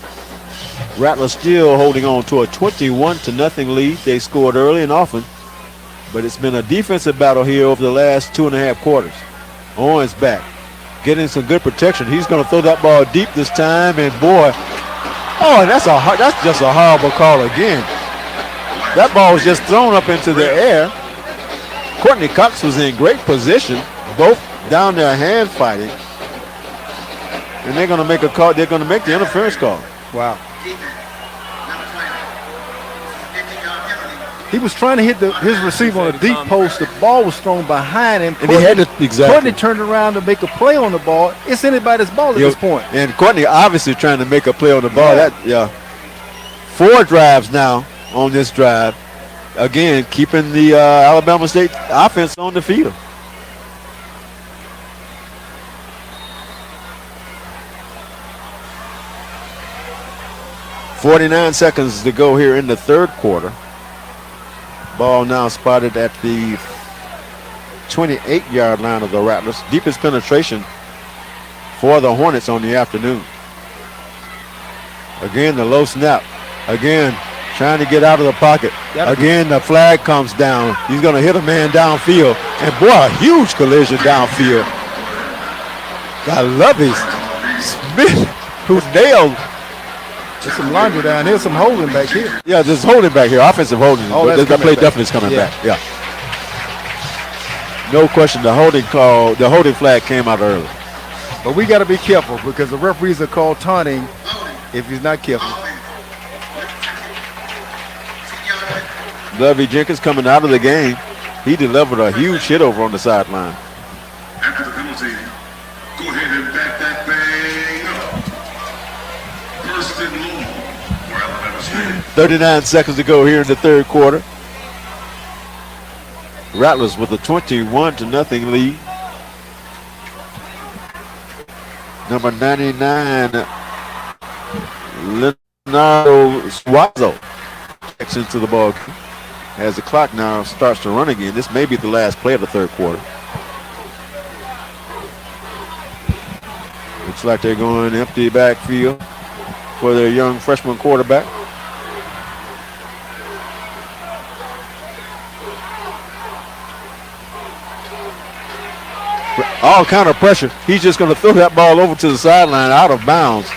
Rattlers still holding on to a 21-0 lead. They scored early and often, but it's been a defensive battle here over the last 2.5 quarters. Owens back, getting some good protection. He's going to throw that ball deep this time, and boy, and that's just a horrible call again. That ball was just thrown up into the air. Courtney Cox was in great position, both down there hand fighting, and they're going to make a call. They're going to make the interference call. Wow. He was trying to hit his receiver on a deep post. The ball was thrown behind him. And he had to, exactly. Courtney turned around to make a play on the ball. It's anybody's ball at this point. And Courtney obviously trying to make a play on the ball. Yeah. 4 drives now on this drive. Again, keeping the Alabama State offense on the field. .49 seconds to go here in the third quarter. Ball now spotted at the 28-yard line of the Rattlers. Deepest penetration for the Hornets on the afternoon. Again, the low snap. Again, trying to get out of the pocket. Again, the flag comes down. He's going to hit a man downfield. And boy, a huge collision downfield. I love his Smith, who nailed. There's some laundry down here, some holding back here. Yeah, there's holding back here, offensive holding. Oh, that play definitely is coming back. Yeah. No question, the holding flag came out early. But we got to be careful because the referees are called taunting if he's not careful. Lovey Jenkins coming out of the game. He delivered a huge hit over on the sideline. After the penalty, go ahead and back that thing up. First and long for Alabama State. 39 seconds to go here in the third quarter. Rattlers with a 21-0 lead. Number 99, Leonardo Suazo checks into the ball as the clock now starts to run again. This may be the last play of the third quarter. Looks like they're going empty backfield for their young freshman quarterback. All kind of pressure. He's just going to throw that ball over to the sideline out of bounds.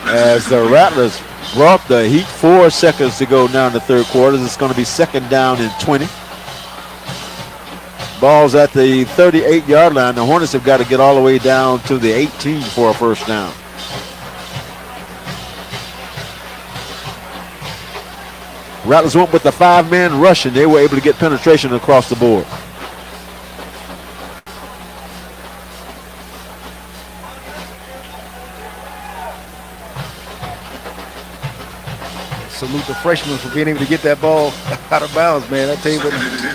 As the Rattlers brought the heat, 4 seconds to go now in the third quarter. It's going to be second down and 20. Ball's at the 38-yard line. The Hornets have got to get all the way down to the 18 for a first down. Rattlers went with the 5-man rush, and they were able to get penetration across the board. salute the freshmen for being able to get that ball out of bounds, man. I tell you what,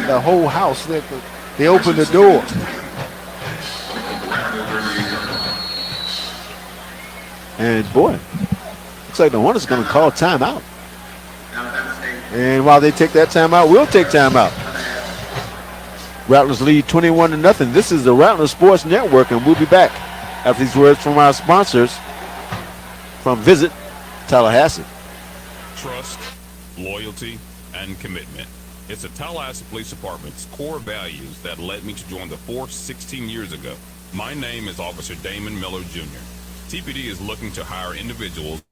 the whole house, they opened the door. And boy, looks like the Hornets going to call timeout. And while they take that timeout, we'll take timeout. Rattlers lead 21-0. This is the Rattler Sports Network, and we'll be back after these words from our sponsors from Visit Tallahassee. Trust, loyalty, and commitment. It's the Tallahassee Police Department's core values that led me to join the force 16 years ago. My name is Officer Damon Miller Jr. TPD is looking to hire individuals.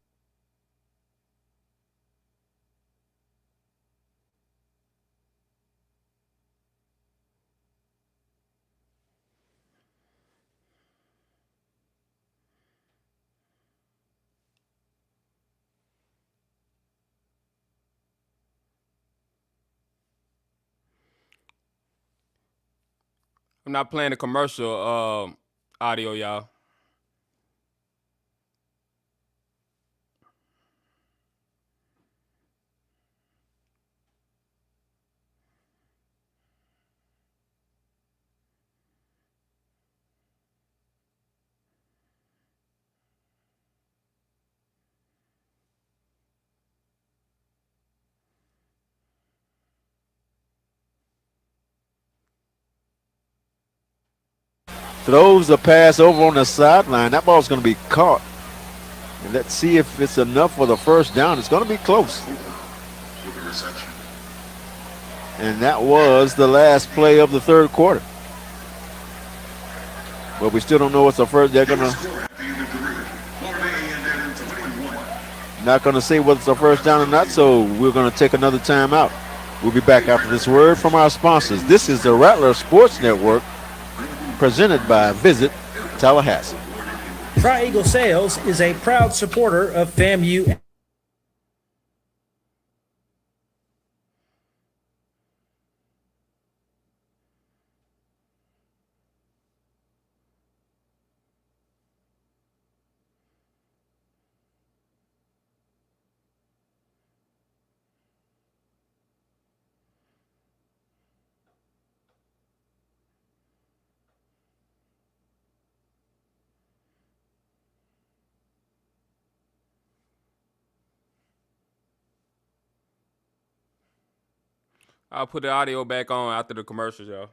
I'm not playing the commercial audio, y'all. Throws the pass over on the sideline. That ball's going to be caught. And let's see if it's enough for the first down. It's going to be close. And that was the last play of the third quarter. But we still don't know what's the first. They're going to not going to say whether it's a first down or not, so we're going to take another timeout. We'll be back after this word from our sponsors. This is the Rattler Sports Network, presented by Visit Tallahassee. Tri-Eagle Sales is a proud supporter of FAMU. I'll put the audio back on after the commercials, y'all.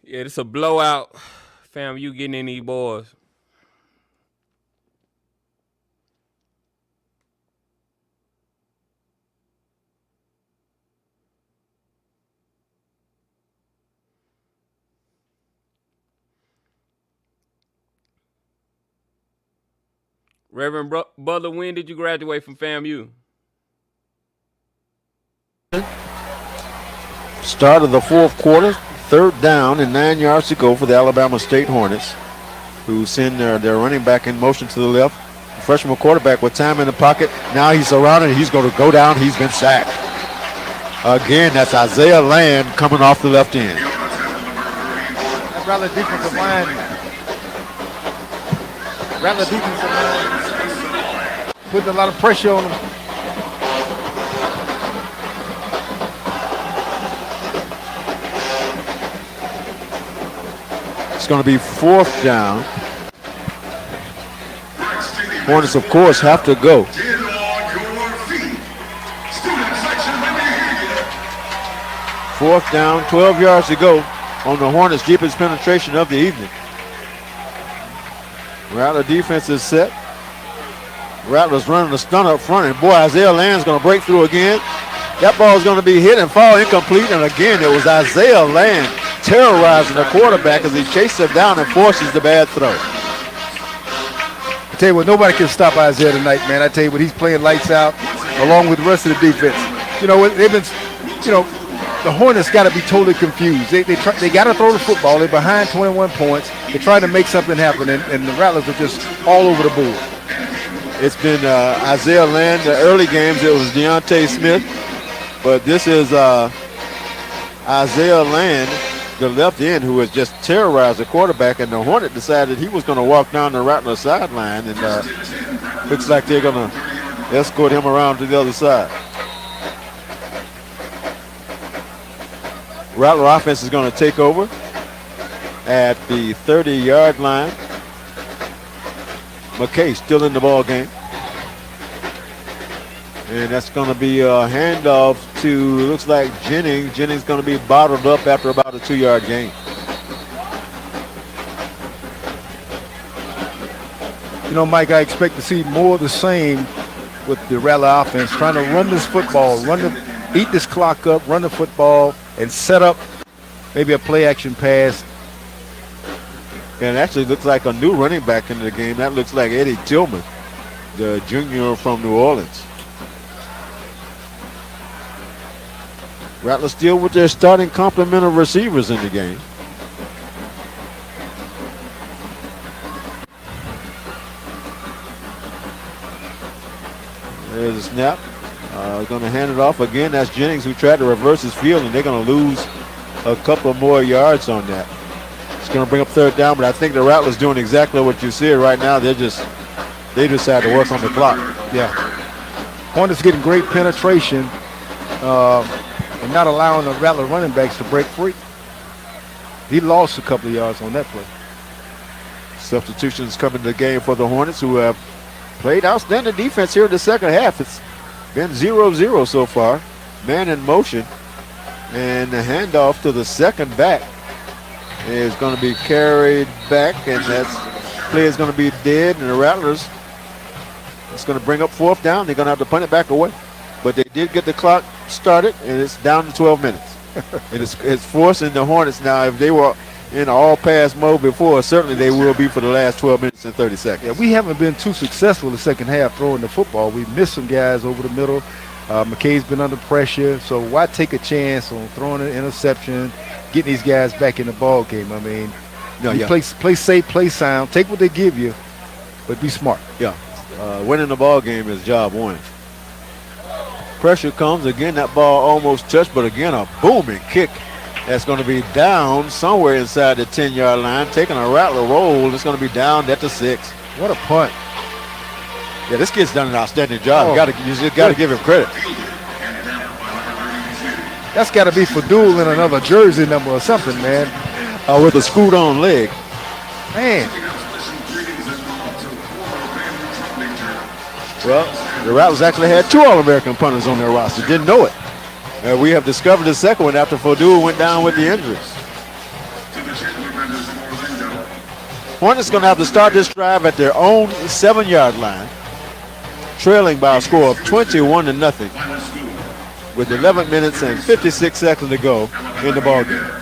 Yeah, it's a blowout. Fam, you getting in these boys. Reverend Butler, when did you graduate from FAMU? Start of the fourth quarter, third down and 9 yards to go for the Alabama State Hornets, who send their running back in motion to the left. The freshman quarterback with time in the pocket. Now he's surrounded. He's going to go down. He's been sacked. Again, that's Isaiah Land coming off the left end. That's Rattler defensive line. Rattler defensive line putting a lot of pressure on him. It's going to be fourth down. Hornets, of course, have to go. Fourth down, 12 yards to go on the Hornets' deepest penetration of the evening. Rattler defense is set. Rattler's running the stunt up front, and boy, Isaiah Land's going to break through again. That ball is going to be hit and fall incomplete, and again, it was Isaiah Land terrorizing the quarterback as he chases him down and forces the bad throw. I tell you what, nobody can stop Isaiah tonight, man. I tell you what, he's playing lights out along with the rest of the defense. You know, they've been, the Hornets got to be totally confused. They got to throw the football. They're behind 21 points. They're trying to make something happen, and the Rattlers are just all over the board. It's been Isaiah Land. The early games, it was Deontay Smith. But this is Isaiah Land, the left end, who has just terrorized the quarterback. And the Hornet decided he was going to walk down the Rattler sideline. And looks like they're going to escort him around to the other side. Rattler offense is going to take over at the 30-yard line. McKay still in the ball game. And that's going to be a handoff to, looks like Jennings. Jennings going to be bottled up after about a 2-yard gain. You know, Mike, I expect to see more of the same with the Rattler offense, trying to run this football, eat this clock up, run the football, and set up maybe a play-action pass. And it actually looks like a new running back in the game. That looks like Eddie Tillman, the junior from New Orleans. Rattlers still with their starting complement of receivers in the game. There's a snap. Going to hand it off again. That's Jennings, who tried to reverse his field, and they're going to lose a couple more yards on that. It's going to bring up third down, but I think the Rattlers doing exactly what you see right now. They decide to work on the clock. Yeah. Hornets getting great penetration and not allowing the Rattler running backs to break free. He lost a couple of yards on that play. Substitutions coming to the game for the Hornets, who have played outstanding defense here in the second half. It's been 0-0 so far. Man in motion. And the handoff to the second back is going to be carried back, and that play is going to be dead. And the Rattlers, it's going to bring up fourth down. They're going to have to punt it back away. But they did get the clock started, and it's down to 12 minutes. And it's forcing the Hornets now. If they were in all-pass mode before, certainly they will be for the last 12 minutes and 30 seconds. Yeah, we haven't been too successful in the second half throwing the football. We've missed some guys over the middle. McKay's been under pressure, so why take a chance on throwing an interception, getting these guys back in the ball game? I mean, play safe, play sound, take what they give you, but be smart. Yeah, winning the ball game is job one. Pressure comes again. That ball almost touched, but again a booming kick that's going to be down somewhere inside the 10-yard line, taking a Rattler roll. It's going to be down at the 6. What a punt! Yeah, this kid's done an outstanding job. You just got to give him credit. That's got to be Fadul in another jersey number or something, man. With a screwed-on leg. Man. Well, the Rattlers actually had 2 All-American punters on their roster. Didn't know it. We have discovered the second one after Fadul went down with the injury. Hornets going to have to start this drive at their own 7-yard line, trailing by a score of 21-0 with 11 minutes and 56 seconds to go in the ballgame.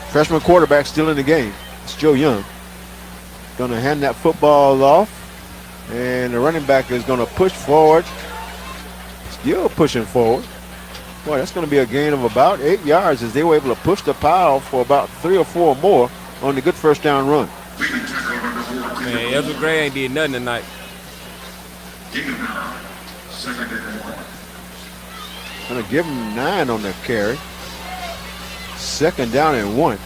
Freshman quarterback still in the game. It's Joe Young. Going to hand that football off. And the running back is going to push forward. Still pushing forward. Boy, that's going to be a gain of about 8 yards as they were able to push the pile for about 3 or 4 more on the good first down run. Man, Ezra Gray ain't did nothing tonight. Going to give him 9 on the carry. Second down and 1. You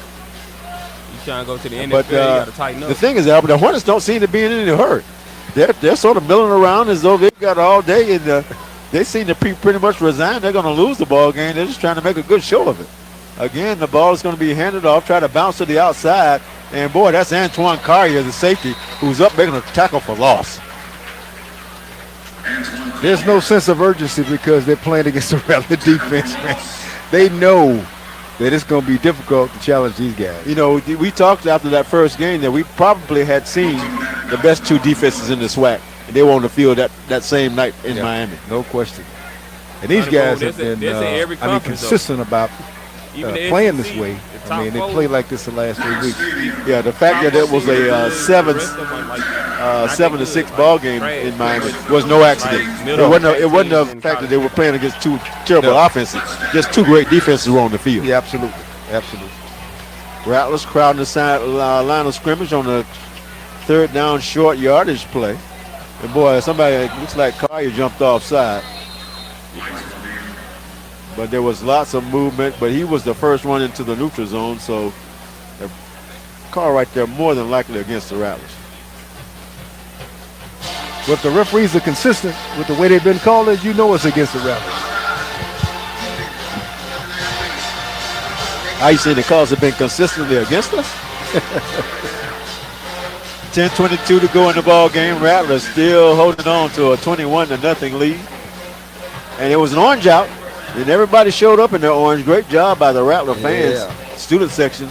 trying to go to the NFL, But you got to tighten up. the thing is, Albert, the Hornets don't seem to be in any hurry. They're sort of milling around as though they've got all day, and they seem to pretty much resign. They're going to lose the ball game. They're just trying to make a good show of it. Again, the ball is going to be handed off, try to bounce to the outside, and boy, that's Antoine Carrier, the safety, who's up making a tackle for loss. There's no sense of urgency because they're playing against the Rattler defense, man. They know that it's going to be difficult to challenge these guys. You know, we talked after that first game that we probably had seen the best 2 defenses in the SWAC, and they were on the field that same night in Miami. No question. And these guys have been consistent consistent about Even the playing SEC, this way. the I mean, they top played four. like this the last 3 weeks. Yeah, the fact that it was a The rest of them are like 7-6 ball game trash. in Miami was no accident. Like, It middle wasn't the teams in fact that they were college. playing against two terrible offenses. Just two great defenses were on the field. Yeah, absolutely. Absolutely. Rattlers crowding the side line of scrimmage on the third down short yardage play. And boy, somebody looks like Collier jumped offside. But there was lots of movement, but he was the first one into the neutral zone, so the call right there more than likely against the Rattlers. But if the referees are consistent with the way they've been calling, you know it's against the Rattlers. How you say the calls have been consistently against us? 10:22 to go in the ball game. Rattlers still holding on to a 21-0 lead. And it was an orange out, and everybody showed up in their orange. Great job by the Rattler fans. Student section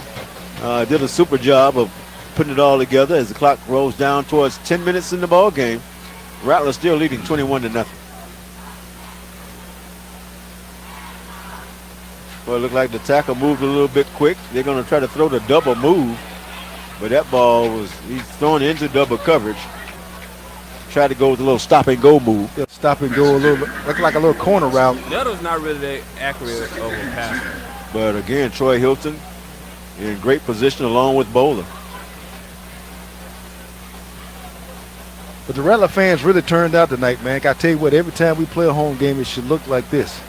did a super job of putting it all together as the clock rolls down towards 10 minutes in the ball game. Rattlers still leading 21-0. Well, it looked like the tackle moved a little bit quick. They're going to try to throw the double move, but that ball he's throwing into double coverage. Try to go with a little stop and go move. Yeah, stop and go a little, look like a little corner route. Nettle's not really that accurate of a passer. But again, Troy Hilton in great position along with Bowler. But the Rattler fans really turned out tonight, man. I tell you what, every time we play a home game, it should look like this.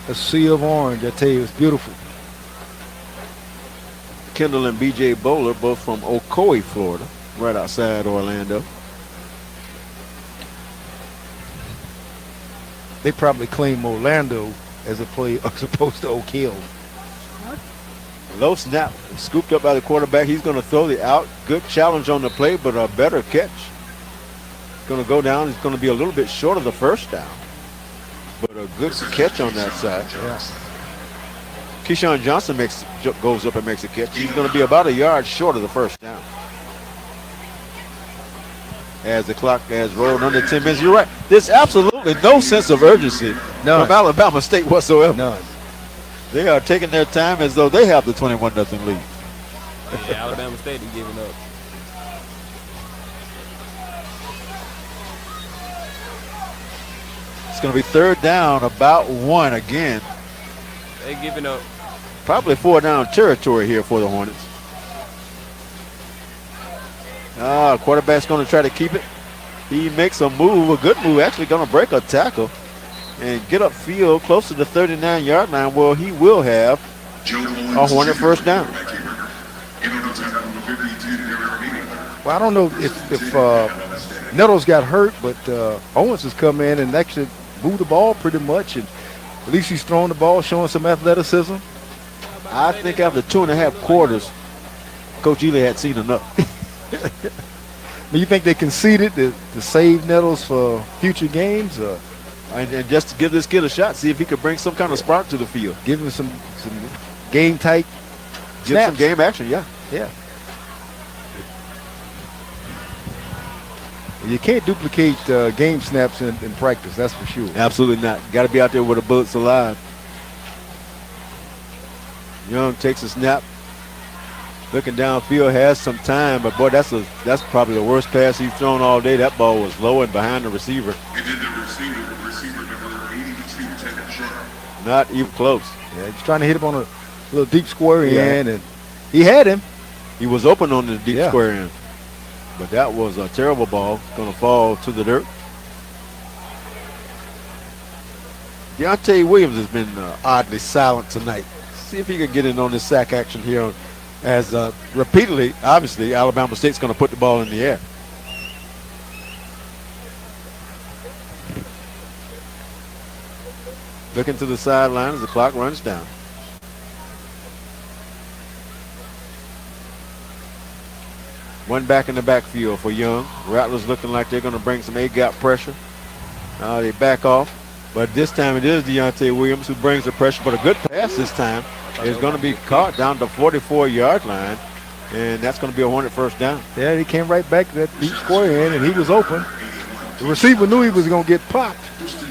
A sea of orange, I tell you, it's beautiful. Kendall and B.J. Bowler, both from Ocoee, Florida, right outside Orlando. They probably claim Orlando as opposed to Oak Hill. Low snap, scooped up by the quarterback. He's going to throw the out. Good challenge on the play, but a better catch. Going to go down. He's going to be a little bit short of the first down. But a good catch on that side. Yeah. Keyshawn Johnson goes up and makes a catch. He's going to be about a yard short of the first down. As the clock has rolled under 10 minutes. You're right. There's absolutely no sense of urgency from Alabama State whatsoever. None. They are taking their time as though they have the 21-0 lead. Yeah, Alabama State is giving up. It's going to be third down, about one again. They giving up. Probably 4-down territory here for the Hornets. Quarterback's going to try to keep it. He makes a move, a good move, actually going to break a tackle and get upfield close to the 39-yard line. Well, he will have a Hornet first down. Well, I don't know if Nettles got hurt, but Owens has come in and actually moved the ball pretty much. And at least he's throwing the ball, showing some athleticism. I think after 2.5 quarters, Coach Ely had seen enough. Do you think they conceded to save Nettles for future games? And just to give this kid a shot, see if he could bring some kind of spark to the field. Give him some game type Give snaps. some game action, yeah. Yeah. You can't duplicate game snaps in practice, that's for sure. Absolutely not. Got to be out there with the bullets alive. Young takes a snap. Looking downfield, has some time, but boy, that's probably the worst pass he's thrown all day. That ball was low and behind the receiver. And then the receiver number 82, Tevin Sharp. Not even close. Yeah, he's trying to hit him on a little deep square end, and he had him. He was open on the deep square end. But that was a terrible ball. Going to fall to the dirt. Deontay Williams has been oddly silent tonight. See if he can get in on this sack action here as repeatedly, obviously, Alabama State's going to put the ball in the air. Looking to the sideline as the clock runs down. One back in the backfield for Young. Rattlers looking like they're going to bring some A-gap pressure. They back off. But this time it is Deontay Williams who brings the pressure. But a good pass this time is going to be caught down the 44-yard line. And that's going to be a Hornet first down. Yeah, he came right back to that deep square end, and he was open. The receiver knew he was going to get popped.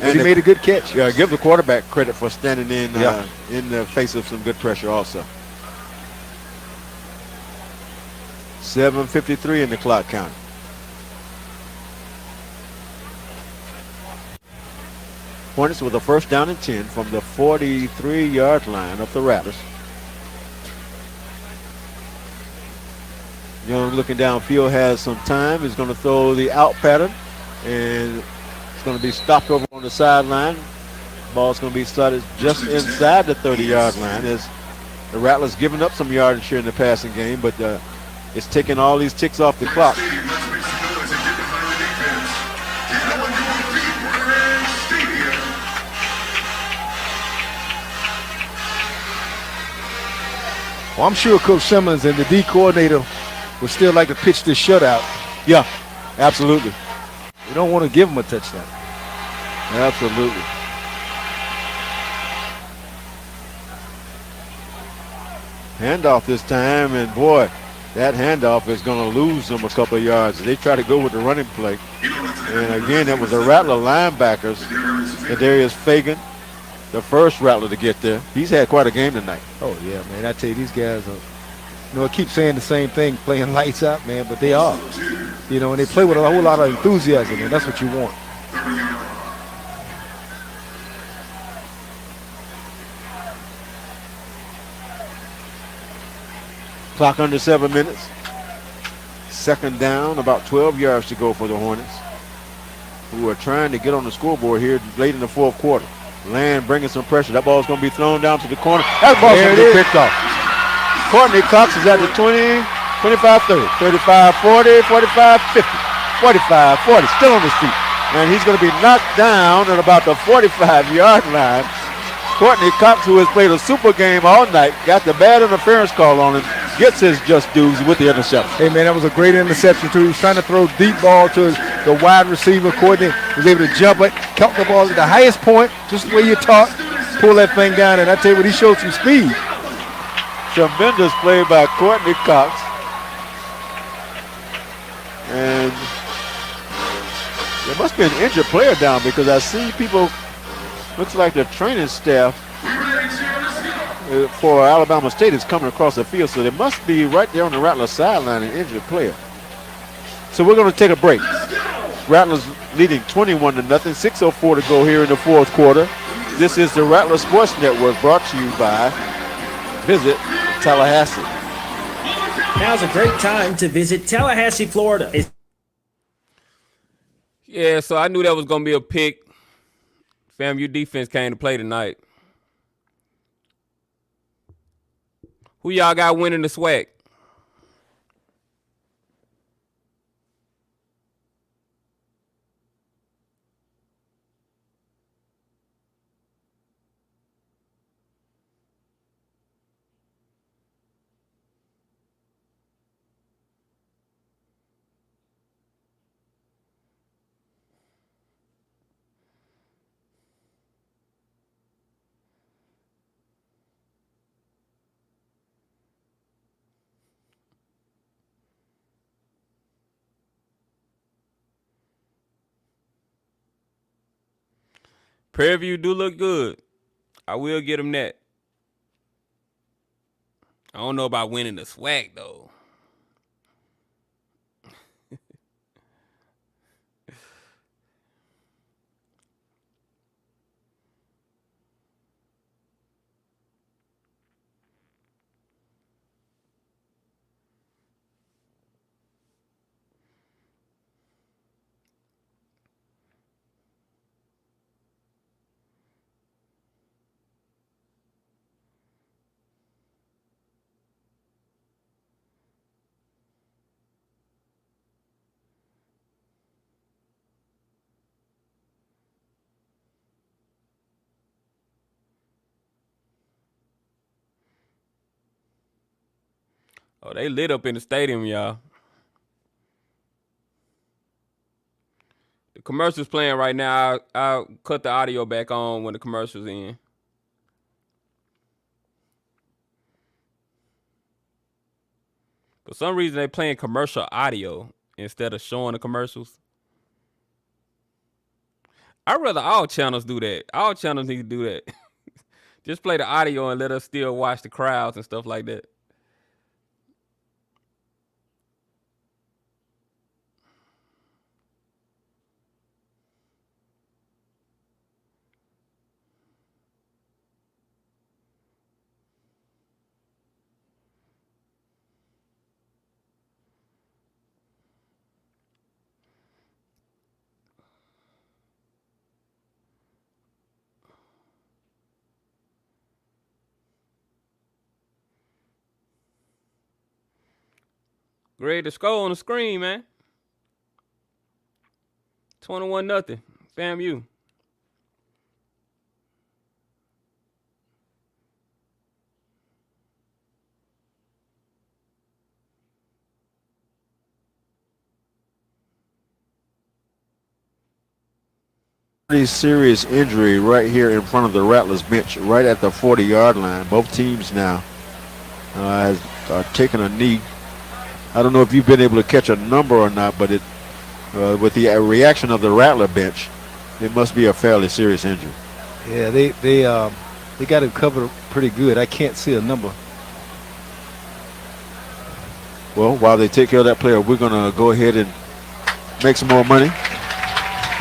But he made a good catch. Yeah, give the quarterback credit for standing in Yeah. in the face of some good pressure also. 7:53 in the clock count. Hornets with a first down and 10 from the 43-yard line of the Rattlers. Young looking downfield has some time. He's going to throw the out pattern, and it's going to be stopped over on the sideline. Ball's going to be started just inside the 30-yard line as the Rattlers giving up some yardage here in the passing game, but it's taking all these ticks off the clock. Well, I'm sure Coach Simmons and the D coordinator would still like to pitch this shutout. Yeah, absolutely. We don't want to give them a touchdown. Absolutely. Handoff this time, and boy, that handoff is going to lose them a couple of yards. They try to go with the running play. And again, that was the Rattler linebackers, Darius Fagan, the first Rattler to get there. He's had quite a game tonight. Oh, yeah, man. I tell you, these guys are, I keep saying the same thing, playing lights out, man, but they are. And they play with a whole lot of enthusiasm, and that's what you want. Clock under 7 minutes. Second down, about 12 yards to go for the Hornets, who are trying to get on the scoreboard here late in the fourth quarter. Land bringing some pressure. That ball's going to be thrown down to the corner. That ball's going to be picked off. Courtney Cox is at the 20, 25, 30, 35, 40, 45, 50, 45, 40, still on his feet. And he's going to be knocked down at about the 45-yard line. Courtney Cox, who has played a super game all night, got the bad interference call on him, gets his just dues with the interception. Hey, man, that was a great interception, too. He was trying to throw deep ball to the wide receiver. Courtney was able to jump it, caught the ball at the highest point, just the way you taught, pull that thing down, and I tell you what, he showed some speed. Tremendous play by Courtney Cox. And there must be an injured player down because I see people, looks like the training staff for Alabama State is coming across the field, so there must be right there on the Rattler sideline an injured player. So we're going to take a break. Rattlers leading 21-0, 6:04 to go here in the fourth quarter. This is the Rattler Sports Network brought to you by Visit Tallahassee. Now's a great time to visit Tallahassee, Florida. Yeah, so I knew that was going to be a pick. FAMU defense came to play tonight. Who y'all got winning the SWAC? Prairie View do look good. I will get them that. I don't know about winning the SWAC, though. Oh, they lit up in the stadium, y'all. The commercial's playing right now. I'll cut the audio back on when the commercial's in. For some reason, they playing commercial audio instead of showing the commercials. I'd rather all channels do that. All channels need to do that. Just play the audio and let us still watch the crowds and stuff like that. Ready to score on the screen, man. 21-0. FAMU. Pretty serious injury right here in front of the Rattlers bench, right at the 40-yard line. Both teams now are taking a knee. I don't know if you've been able to catch a number or not, but with the reaction of the Rattler bench, it must be a fairly serious injury. Yeah, they got it covered pretty good. I can't see a number. Well, while they take care of that player, we're going to go ahead and make some more money.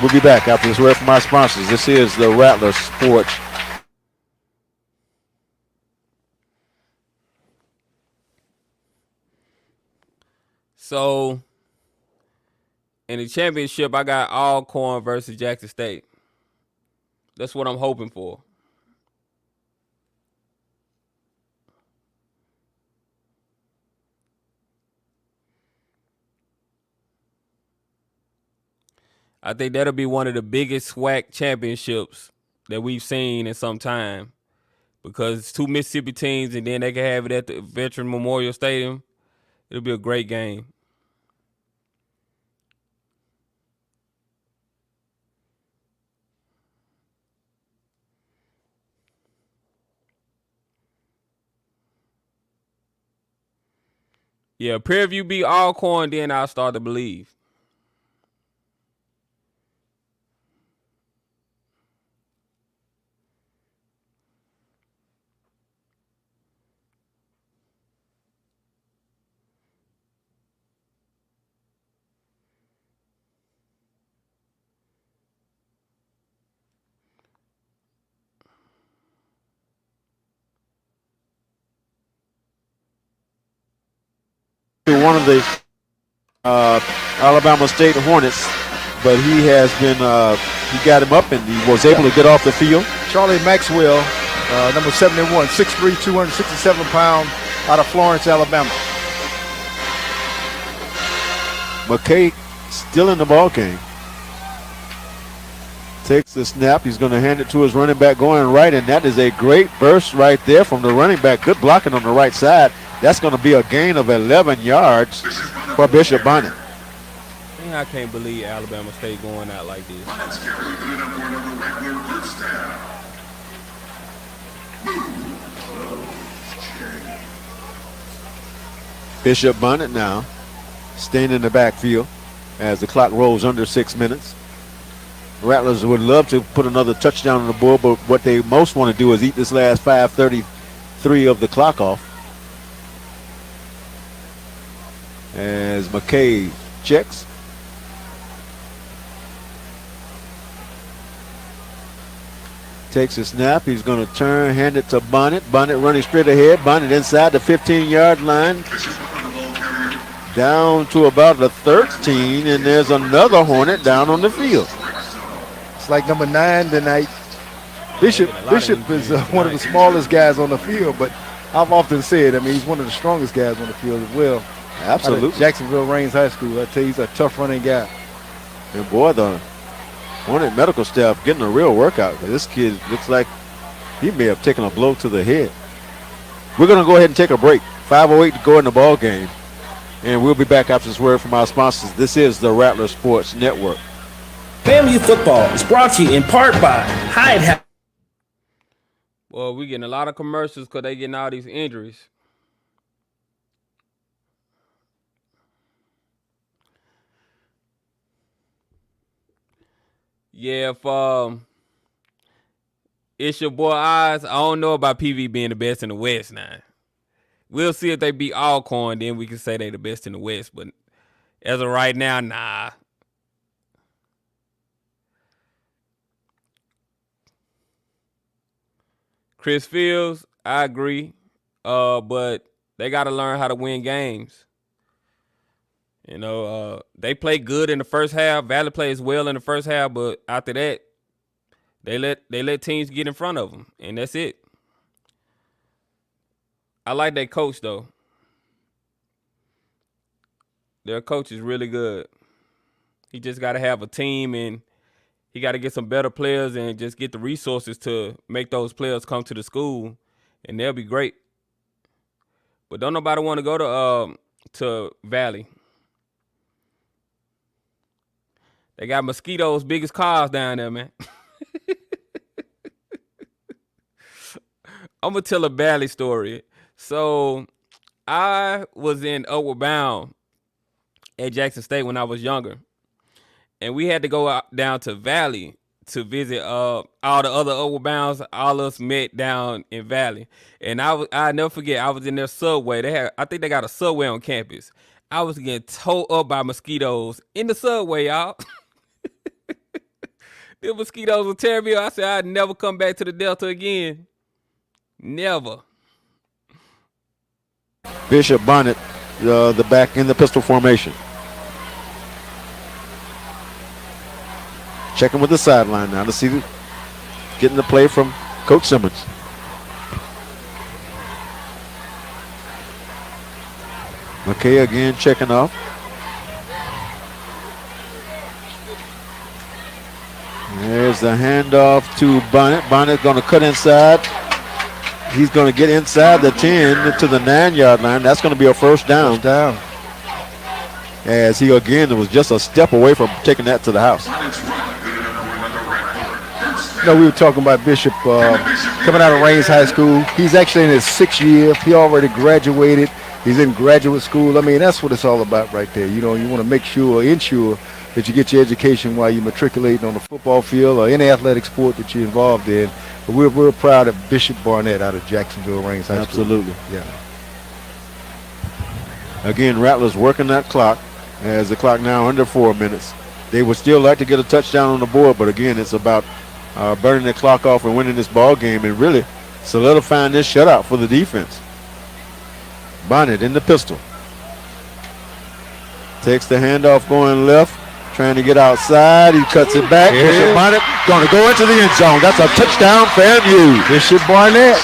We'll be back after this word from our sponsors. This is the Rattler Sports. So, in the championship, I got Alcorn versus Jackson State. That's what I'm hoping for. I think that'll be one of the biggest SWAC championships that we've seen in some time, because it's two Mississippi teams, and then they can have it at the Veteran Memorial Stadium. It'll be a great game. Yeah, Prairie View beat Alcorn, then I'll start to believe. One of the Alabama State Hornets, but he has been, he got him up and he was able to get off the field. Charlie Maxwell, number 71, 6'3", 267 pounds, out of Florence, Alabama. McKay still in the ball game. Takes the snap. He's going to hand it to his running back going right, and that is a great burst right there from the running back. Good blocking on the right side. That's going to be a gain of 11 yards for Bishop Bonnet. I can't believe Alabama State going out like this. Bishop Bonnet now staying in the backfield as the clock rolls under 6 minutes. Rattlers would love to put another touchdown on the board, but what they most want to do is eat this last 5:33 of the clock off. As McKay checks. Takes a snap. He's going to turn, hand it to Bonnet. Bonnet running straight ahead. Bonnet inside the 15-yard line. Down to about the 13, and there's another Hornet down on the field. It's like number 9 tonight. Bishop is one of the smallest guys on the field, but I've often said, I mean, he's one of the strongest guys on the field as well. Absolutely. Jacksonville Rains High School. I tell you, he's a tough running guy. And boy, the Hornet medical staff getting a real workout. This kid looks like he may have taken a blow to the head. We're going to go ahead and take a break. 5:08 to go in the ball game. And we'll be back after this word from our sponsors. This is the Rattler Sports Network. FAMU football is brought to you in part by Hyde House. Well, we're getting a lot of commercials because they getting all these injuries. Yeah, if it's your boy Oz, I don't know about PV being the best in the West now. We'll see if they beat Alcorn, then we can say they the best in the West. But as of right now, nah. Chris Fields, I agree. But they got to learn how to win games. You know, they play good in the first half. Valley plays well in the first half, but after that, they let teams get in front of them, and that's it. I like that coach though. Their coach is really good. He just got to have a team, and he got to get some better players and just get the resources to make those players come to the school, and they'll be great. But don't nobody want to go to Valley. They got mosquitoes big as cars down there, man. I'm gonna tell a Valley story. So I was in Upward Bound at Jackson State when I was younger, and we had to go out down to Valley to visit all the other Upward Bounds. All of us met down in Valley, and I never forget. I was in their subway. I think they got a subway on campus. I was getting towed up by mosquitoes in the subway, y'all. The mosquitoes were tearing me up. I said I'd never come back to the Delta again. Never. Bishop Bonnet, the back in the pistol formation. Checking with the sideline now to see getting the play from Coach Simmons. McKay again checking off. There's the handoff to Bonnet. Bonnet going to cut inside. He's going to get inside the 10 to the 9-yard line. That's going to be a first down. As he again was just a step away from taking that to the house. You know, we were talking about Bishop coming out of Rains High School. He's actually in his 6th year. He already graduated. He's in graduate school. I mean, that's what it's all about right there. You know, you want to ensure that you get your education while you're matriculating on the football field or any athletic sport that you're involved in. But we're proud of Bishop Barnett out of Jacksonville Rains High School. Absolutely. Yeah. Again, Rattlers working that clock as the clock now under 4 minutes. They would still like to get a touchdown on the board, but again, it's about burning the clock off and winning this ball game and really solidifying this shutout for the defense. Bonnet in the pistol. Takes the handoff going left. Trying to get outside. He cuts it back. Bishop Bonnet going to go into the end zone. That's a touchdown for FAMU. Bishop Barnett.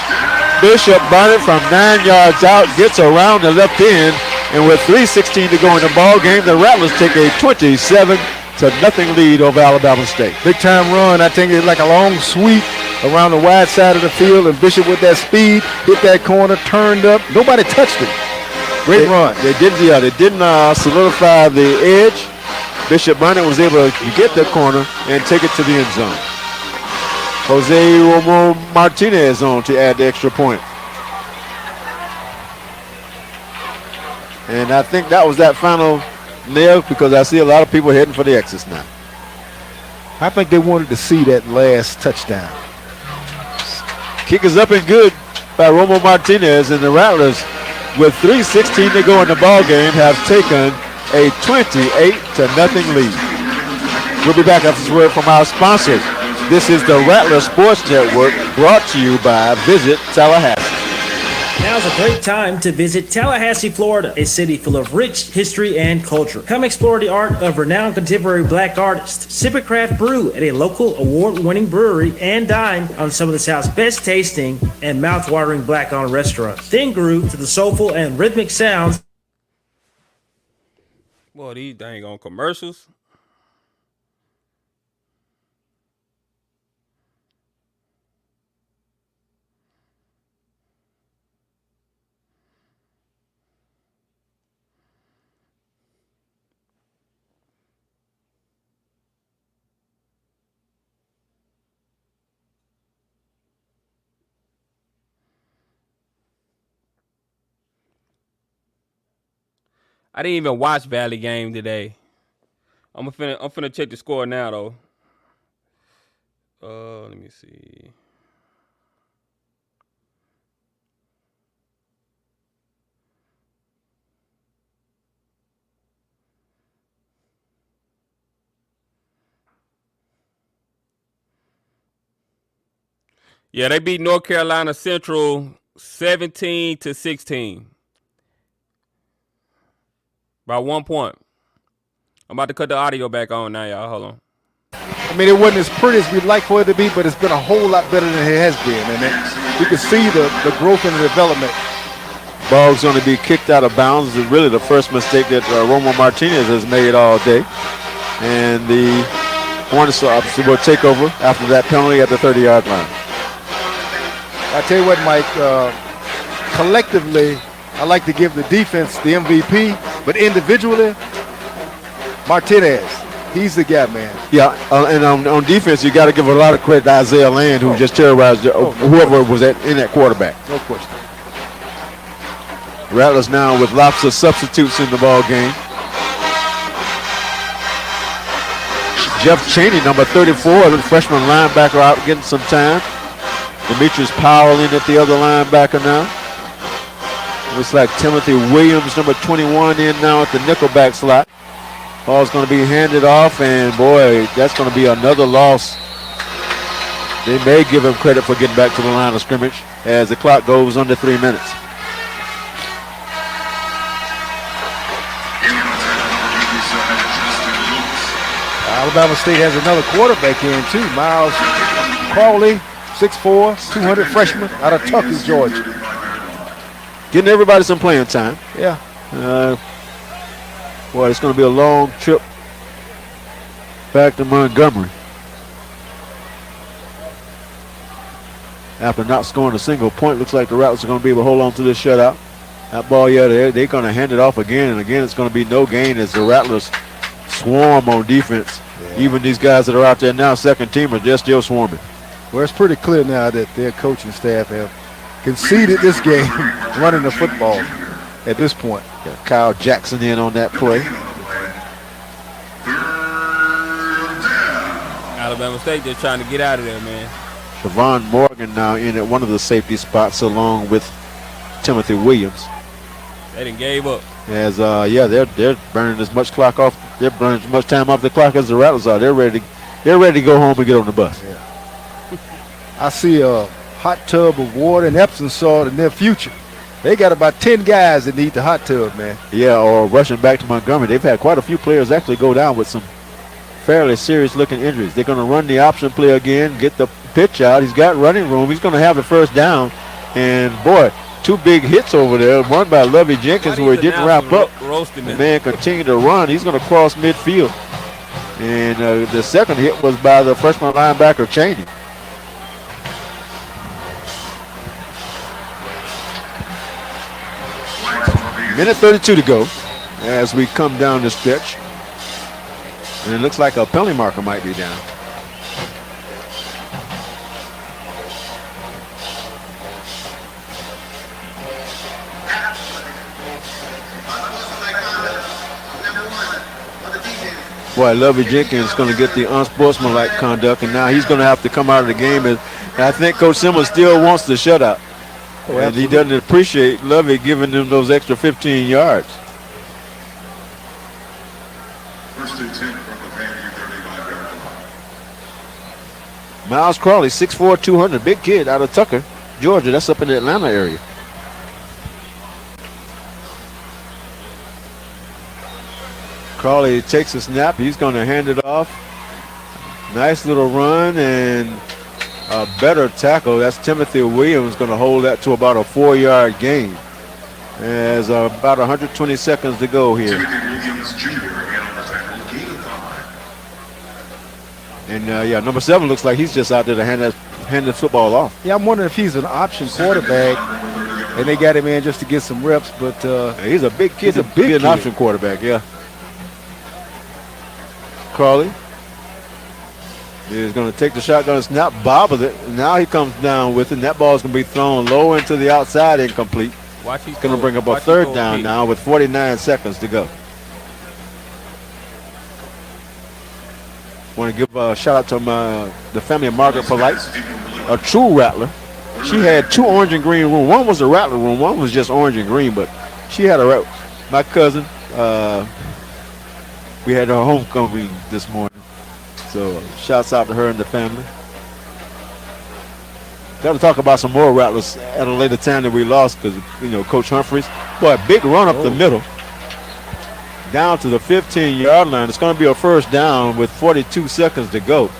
Bishop Bonnet from 9 yards out gets around the left end. And with 3:16 to go in the ball game, the Rattlers take a 27-0 lead over Alabama State. Big time run. I think it's like a long sweep around the wide side of the field. And Bishop with that speed hit that corner, turned up. Nobody touched him. Great run. They didn't solidify the edge. Bishop Bonnet was able to get the corner and take it to the end zone. Jose Romo Martinez on to add the extra point. And I think that was that final nail because I see a lot of people heading for the exits now. I think they wanted to see that last touchdown. Kick is up and good by Romo Martinez, and the Rattlers, with 3:16 to go in the ball game, have taken a 28-0 lead. We'll be back after this word from our sponsors. This is the Rattler Sports Network, brought to you by Visit Tallahassee. Now's a great time to visit Tallahassee, Florida, a city full of rich history and culture. Come explore the art of renowned contemporary black artists. Sip a craft brew at a local award-winning brewery and dine on some of the South's best tasting and mouth-watering black-owned restaurants. Then groove to the soulful and rhythmic sounds. Boy, these dang on commercials. I didn't even watch Valley game today. I'm finna check the score now though. Let me see. Yeah, they beat North Carolina Central 17-16 by 1 point. I'm about to cut the audio back on now, y'all. Hold on. I mean, it wasn't as pretty as we'd like for it to be, but it's been a whole lot better than it has been. And you can see the growth and the development. Ball's going to be kicked out of bounds. It's really the first mistake that Romo Martinez has made all day. And the Hornets will take over after that penalty at the 30-yard line. I tell you what, Mike, collectively, I like to give the defense the MVP, but individually, Martinez, he's the guy, man. Yeah, and on defense, you got to give a lot of credit to Isaiah Land, who just terrorized whoever was in that quarterback. No question. Rattlers now with lots of substitutes in the ball game. Jeff Chaney, number 34, the freshman linebacker, out getting some time. Demetrius Powell in at the other linebacker now. Looks like Timothy Williams, number 21, in now at the nickelback slot. Ball's going to be handed off, and boy, that's going to be another loss. They may give him credit for getting back to the line of scrimmage as the clock goes under 3 minutes. Alabama State has another quarterback in, too. Miles Crawley, 6'4", 200 freshman out of Tucker, Georgia. Getting everybody some playing time. Yeah. Boy, it's going to be a long trip back to Montgomery. After not scoring a single point, looks like the Rattlers are going to be able to hold on to this shutout. That ball, yeah, they're going to hand it off again, and again it's going to be no gain as the Rattlers swarm on defense. Yeah. Even these guys that are out there now, second teamers, they're still swarming. Well, it's pretty clear now that their coaching staff have conceded this game running the football at this point. Yeah, Kyle Jackson in on that play. Alabama State just trying to get out of there, man. Siobhan Morgan now in at one of the safety spots along with Timothy Williams. They done gave up. As they're burning as much clock off. They're burning as much time off the clock as the Rattlers are. They're ready to go home and get on the bus. Yeah. I see a hot tub of water and Epsom salt in their future. They got about 10 guys that need the hot tub, man. Yeah, or rushing back to Montgomery. They've had quite a few players actually go down with some fairly serious-looking injuries. They're going to run the option play again, get the pitch out. He's got running room. He's going to have the first down. And, boy, 2 big hits over there. One by Lovey Jenkins where he didn't wrap up. The man continued to run. He's going to cross midfield. And the second hit was by the freshman linebacker, Chaney. Minute 32 to go as we come down the stretch. And it looks like a penalty marker might be down. Boy, Lovey Jenkins is going to get the unsportsmanlike conduct, and now he's going to have to come out of the game. And I think Coach Simmons still wants the shutout. Oh, and he doesn't appreciate Lovey giving them those extra 15 yards. First and 10 from the FAMU 35-yard line. Miles Crawley, 6'4", 200, big kid out of Tucker, Georgia. That's up in the Atlanta area. Crawley takes a snap. He's going to hand it off. Nice little run and a better tackle. That's Timothy Williams going to hold that to about a 4-yard gain. There's about 120 seconds to go here. Timothy Williams Jr. handled the tackle, gain of 5. And number 7 looks like he's just out there to hand the football off. Yeah, I'm wondering if he's an option quarterback, and they got him in just to get some reps. But he's a big kid. He's a big kid. Option quarterback. Yeah. Crawley is going to take the shotgun snap, bob with it. Now he comes down with it, and that ball is going to be thrown low into the outside, incomplete. He's going to bring up a third down now with 49 seconds to go. Want to give a shout out to the family of Margaret Polite, a true Rattler. She had 2 orange and green rooms. One was a Rattler room. One was just orange and green. But she had my cousin. We had her homecoming this morning. So shouts out to her and the family. Got to talk about some more Rattlers at a later time that we lost because, Coach Humphreys. Boy, a big run up the middle. Down to the 15-yard line. It's going to be a first down with 42 seconds to go.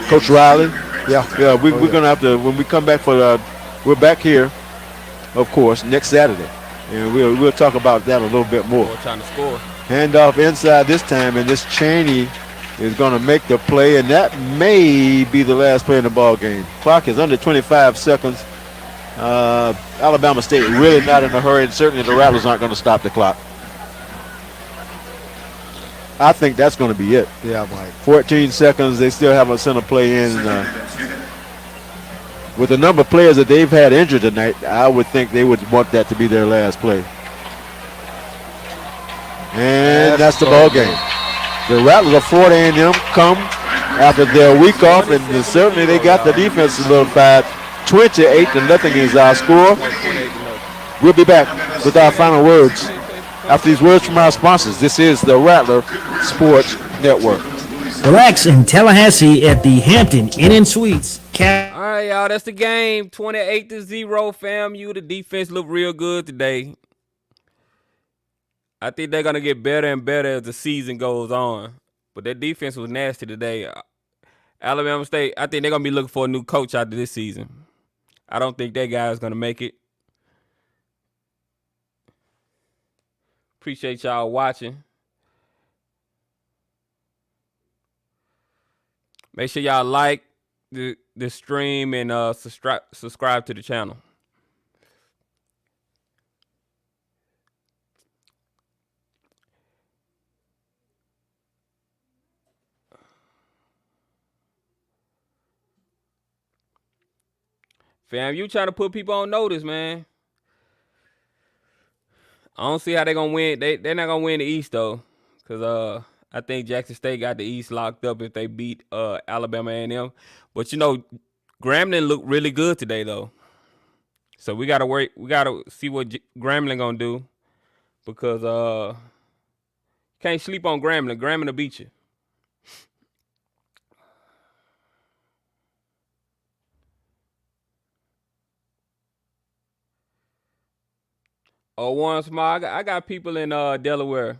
Coach Riley. Yeah, we're going to have to, when we come back we're back here, of course, next Saturday. And we'll talk about that a little bit more. We're trying to score. Handoff inside this time, and this Cheney is going to make the play, and that may be the last play in the ball game. Clock is under 25 seconds. Alabama State really not in a hurry, and certainly the Rattlers aren't going to stop the clock. I think that's going to be it. Yeah, Mike. 14 seconds. They still have a center play in. With the number of players that they've had injured tonight, I would think they would want that to be their last play. And that's the ball game. The Rattlers of Florida A&M come after their week off, and certainly they got the defense solidified. 28-0 is our score. We'll be back with our final words after these words from our sponsors. This is the Rattler Sports Network. Relax in Tallahassee at the Hampton Inn & Suites. All right, y'all, that's the game. 28-0, FAMU. The defense looked real good today. I think they're going to get better and better as the season goes on. But their defense was nasty today. Alabama State, I think they're going to be looking for a new coach after this season. I don't think that guy is going to make it. Appreciate y'all watching. Make sure y'all like the stream and subscribe to the channel. Fam, you trying to put people on notice, man. I don't see how they're going to win. They're not going to win the East, though. Because I think Jackson State got the East locked up if they beat Alabama A&M. But, Grambling looked really good today, though. So we got to wait. We got to see what Grambling going to do. Because can't sleep on Grambling. Grambling will beat you. Oh, one small. I got people in Delaware.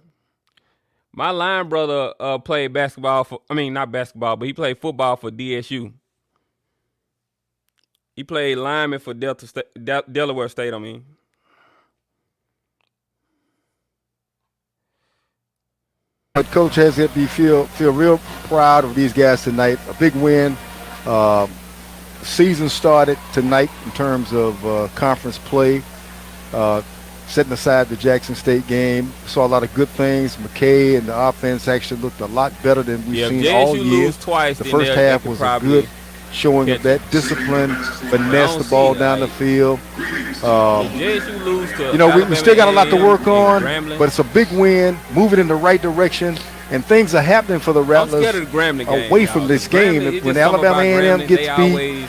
My line brother played basketball not basketball, but he played football for DSU. He played lineman for Delaware State, Coach has got me feel real proud of these guys tonight. A big win. Season started tonight in terms of conference play. Setting aside the Jackson State game, saw a lot of good things. McKay and the offense actually looked a lot better than we've seen all year. The first half was a good showing of that discipline, finesse the ball down the field. We still got a lot to work on, but it's a big win, moving in the right direction, and things are happening for the Rattlers away from this game. When Alabama A&M gets beat,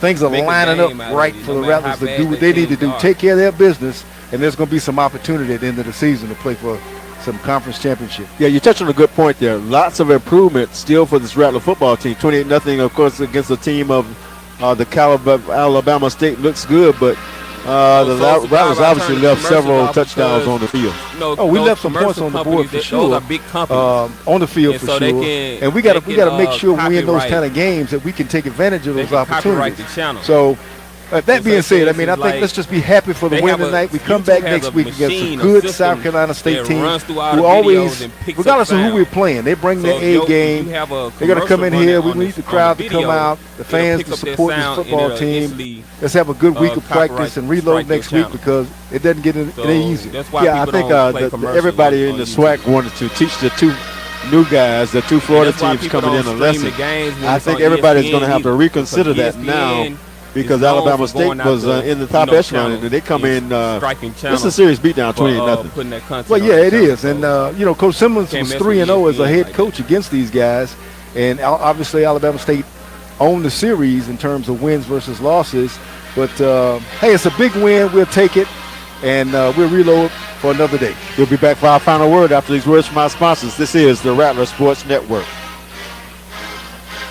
things are lining up right for the Rattlers to do what they need to do, take care of their business. And there's going to be some opportunity at the end of the season to play for some conference championship. Yeah, you touched on a good point there. Lots of improvement still for this Rattler football team. 28-0, of course, against a team of the caliber of Alabama State looks good, but the Rattlers obviously left several touchdowns on the field. We left some points on the board for sure. Those are big companies. On the field for sure. And we got to make sure when we in those kind of games that we can take advantage of those opportunities. So. That being said, I think let's just be happy for the win tonight. We come back next week against some good South Carolina State team who always, regardless of who we're playing, they bring their A game. They're going to come in here. We need the crowd to come out, the fans to support this football team. Let's have a good week of practice and reload next week because it doesn't get any easier. Yeah, I think everybody in the SWAC wanted to teach the two new guys, the two Florida teams coming in a lesson. I think everybody's going to have to reconsider that now. Because Alabama State was in the top echelon, and they come in. This is a serious beatdown, 28-0. Well, yeah, it is. And, Coach Simmons was 3-0 as a head coach against these guys. And obviously Alabama State owned the series in terms of wins versus losses. But, hey, it's a big win. We'll take it, and we'll reload for another day. We'll be back for our final word after these words from our sponsors. This is the Rattler Sports Network.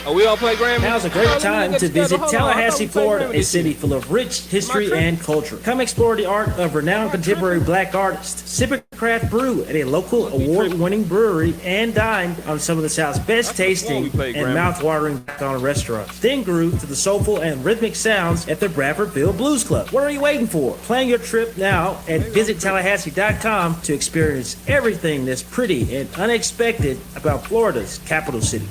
Are we all play Grammy? Now's a great time to visit Tallahassee, Florida, a city full of rich history and culture. Come explore the art of renowned contemporary black artists. Sip a craft brew at a local award-winning brewery and dine on some of the South's best tasting and mouth-watering black-owned restaurants. Then groove to the soulful and rhythmic sounds at the Bradfordville Blues Club. What are you waiting for? Plan your trip now at visittallahassee.com to experience everything that's pretty and unexpected about Florida's capital city.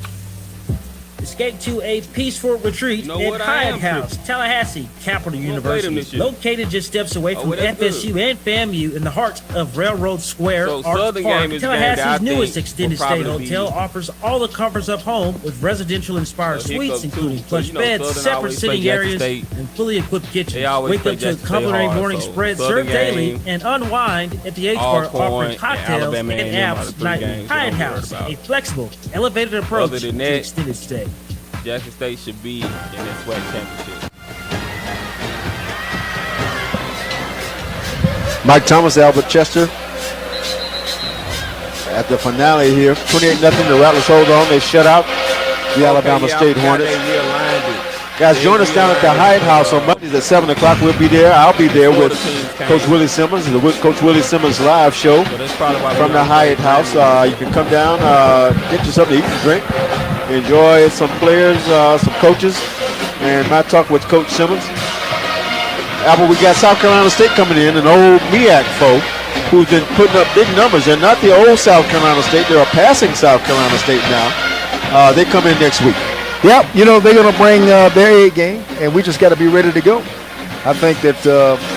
Escape to a peaceful retreat at Hyatt House, Tallahassee Capital University. Located just steps away from FSU and FAMU in the heart of Railroad Square Arts Park. Tallahassee's newest extended stay hotel offers all the comforts of home with residential-inspired suites, including plush beds, separate sitting areas, and fully equipped kitchens. Wake up to a culinary morning spread served daily and unwind at the H Bar offering cocktails and apps nightly. Hyatt House, a flexible, elevated approach to extended stay. Jackson State should be in that SWAC championship. Mike Thomas, Albert Chester. At the finale here, 28-0. The Rattlers hold on. They shut out the Alabama State Hornets. Guys, join us down at the Hyatt House on Mondays at 7 o'clock. We'll be there. I'll be there with Coach Willie Simmons, the Coach Willie Simmons live show from the Hyatt House. You can come down, get you something to eat and drink. Enjoy some players, some coaches, and my talk with Coach Simmons. Apple, we got South Carolina State coming in, an old MEAC foe who's been putting up big numbers. They're not the old South Carolina State. They're a passing South Carolina State now. They come in next week. Yep, they're going to bring their A game, and we just got to be ready to go. I think that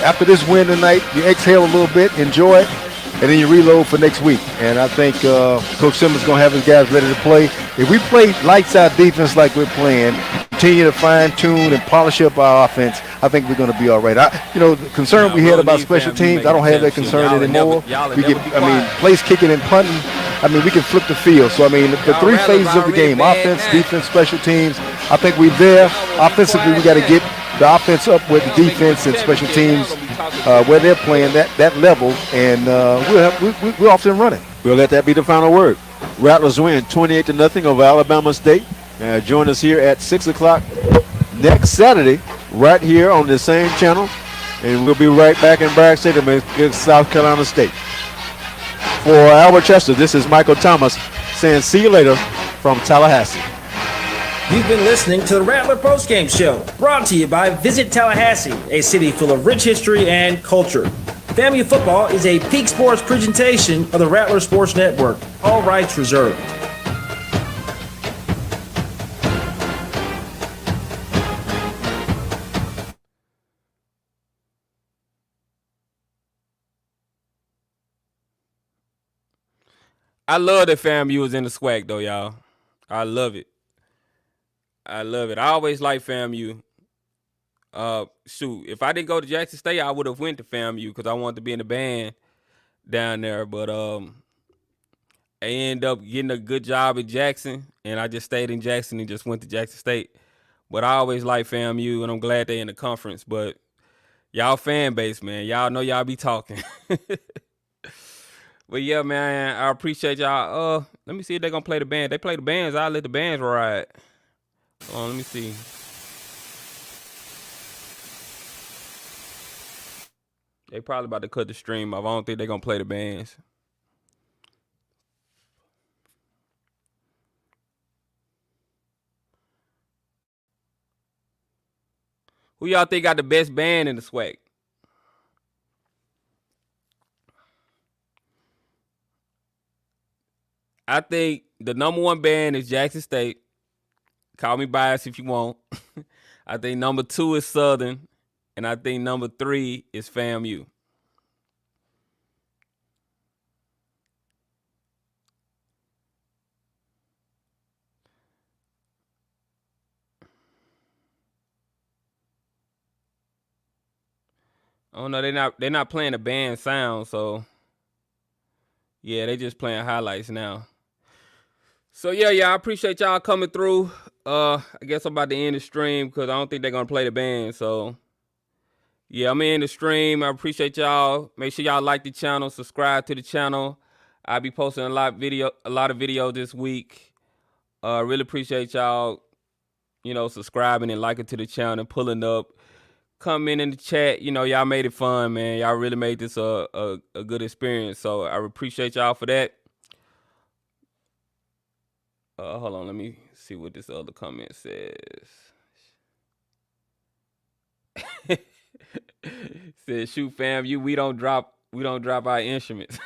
after this win tonight, you exhale a little bit, enjoy it, and then you reload for next week. And I think Coach Simmons is going to have his guys ready to play. If we play lights-out defense like we're playing, continue to fine-tune and polish up our offense, I think we're going to be all right. The concern we had about special teams, I don't have that concern anymore. Place kicking and punting, we can flip the field. So, the three phases of the game, offense, defense, special teams, I think we're there. Offensively, we got to get the offense up with the defense and special teams where they're playing that level, and we're off and running. We'll let that be the final word. Rattlers win 28-0 over Alabama State. Join us here at 6 o'clock next Saturday, right here on the same channel, and we'll be right back in Bragg Stadium against South Carolina State. For Albert Chester, this is Michael Thomas saying see you later from Tallahassee. You've been listening to the Rattler Postgame Show, brought to you by Visit Tallahassee, a city full of rich history and culture. FAMU football is a Peak Sports presentation of the Rattler Sports Network. All rights reserved. I love that FAMU was in the SWAC, though, y'all. I love it. I always liked FAMU. If I didn't go to Jackson State, I would have went to FAMU because I wanted to be in the band down there. But I ended up getting a good job at Jackson, and I just stayed in Jackson and just went to Jackson State. But I always liked FAMU, and I'm glad they're in the conference. But y'all fan base, man, y'all know y'all be talking. But yeah, man, I appreciate y'all. Let me see if they're gonna play the band. They play the bands, I'll let the bands ride. Let me see. They probably about to cut the stream off. I don't think they're gonna play the bands. Who y'all think got the best band in the SWAC? I think the number one band is Jackson State. Call me biased if you want. I think number 2 is Southern. And I think number 3 is FAMU. Oh no, they're not playing the band sound, so yeah, they just playing highlights now. So yeah, I appreciate y'all coming through. I guess I'm about to end the stream because I don't think they're gonna play the band. So yeah, I'm in the stream. I appreciate y'all. Make sure y'all like the channel, subscribe to the channel. I'll be posting a lot of videos this week. Really appreciate y'all, subscribing and liking to the channel and pulling up. Comment in the chat. Y'all made it fun, man. Y'all really made this a good experience. So I appreciate y'all for that. Hold on, let me see what this other comment says. Says, shoot, fam, we don't drop our instruments.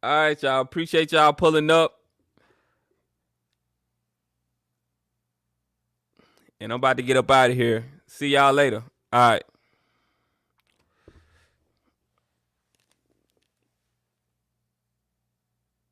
All right, y'all. Appreciate y'all pulling up. And I'm about to get up out of here. See y'all later. All right.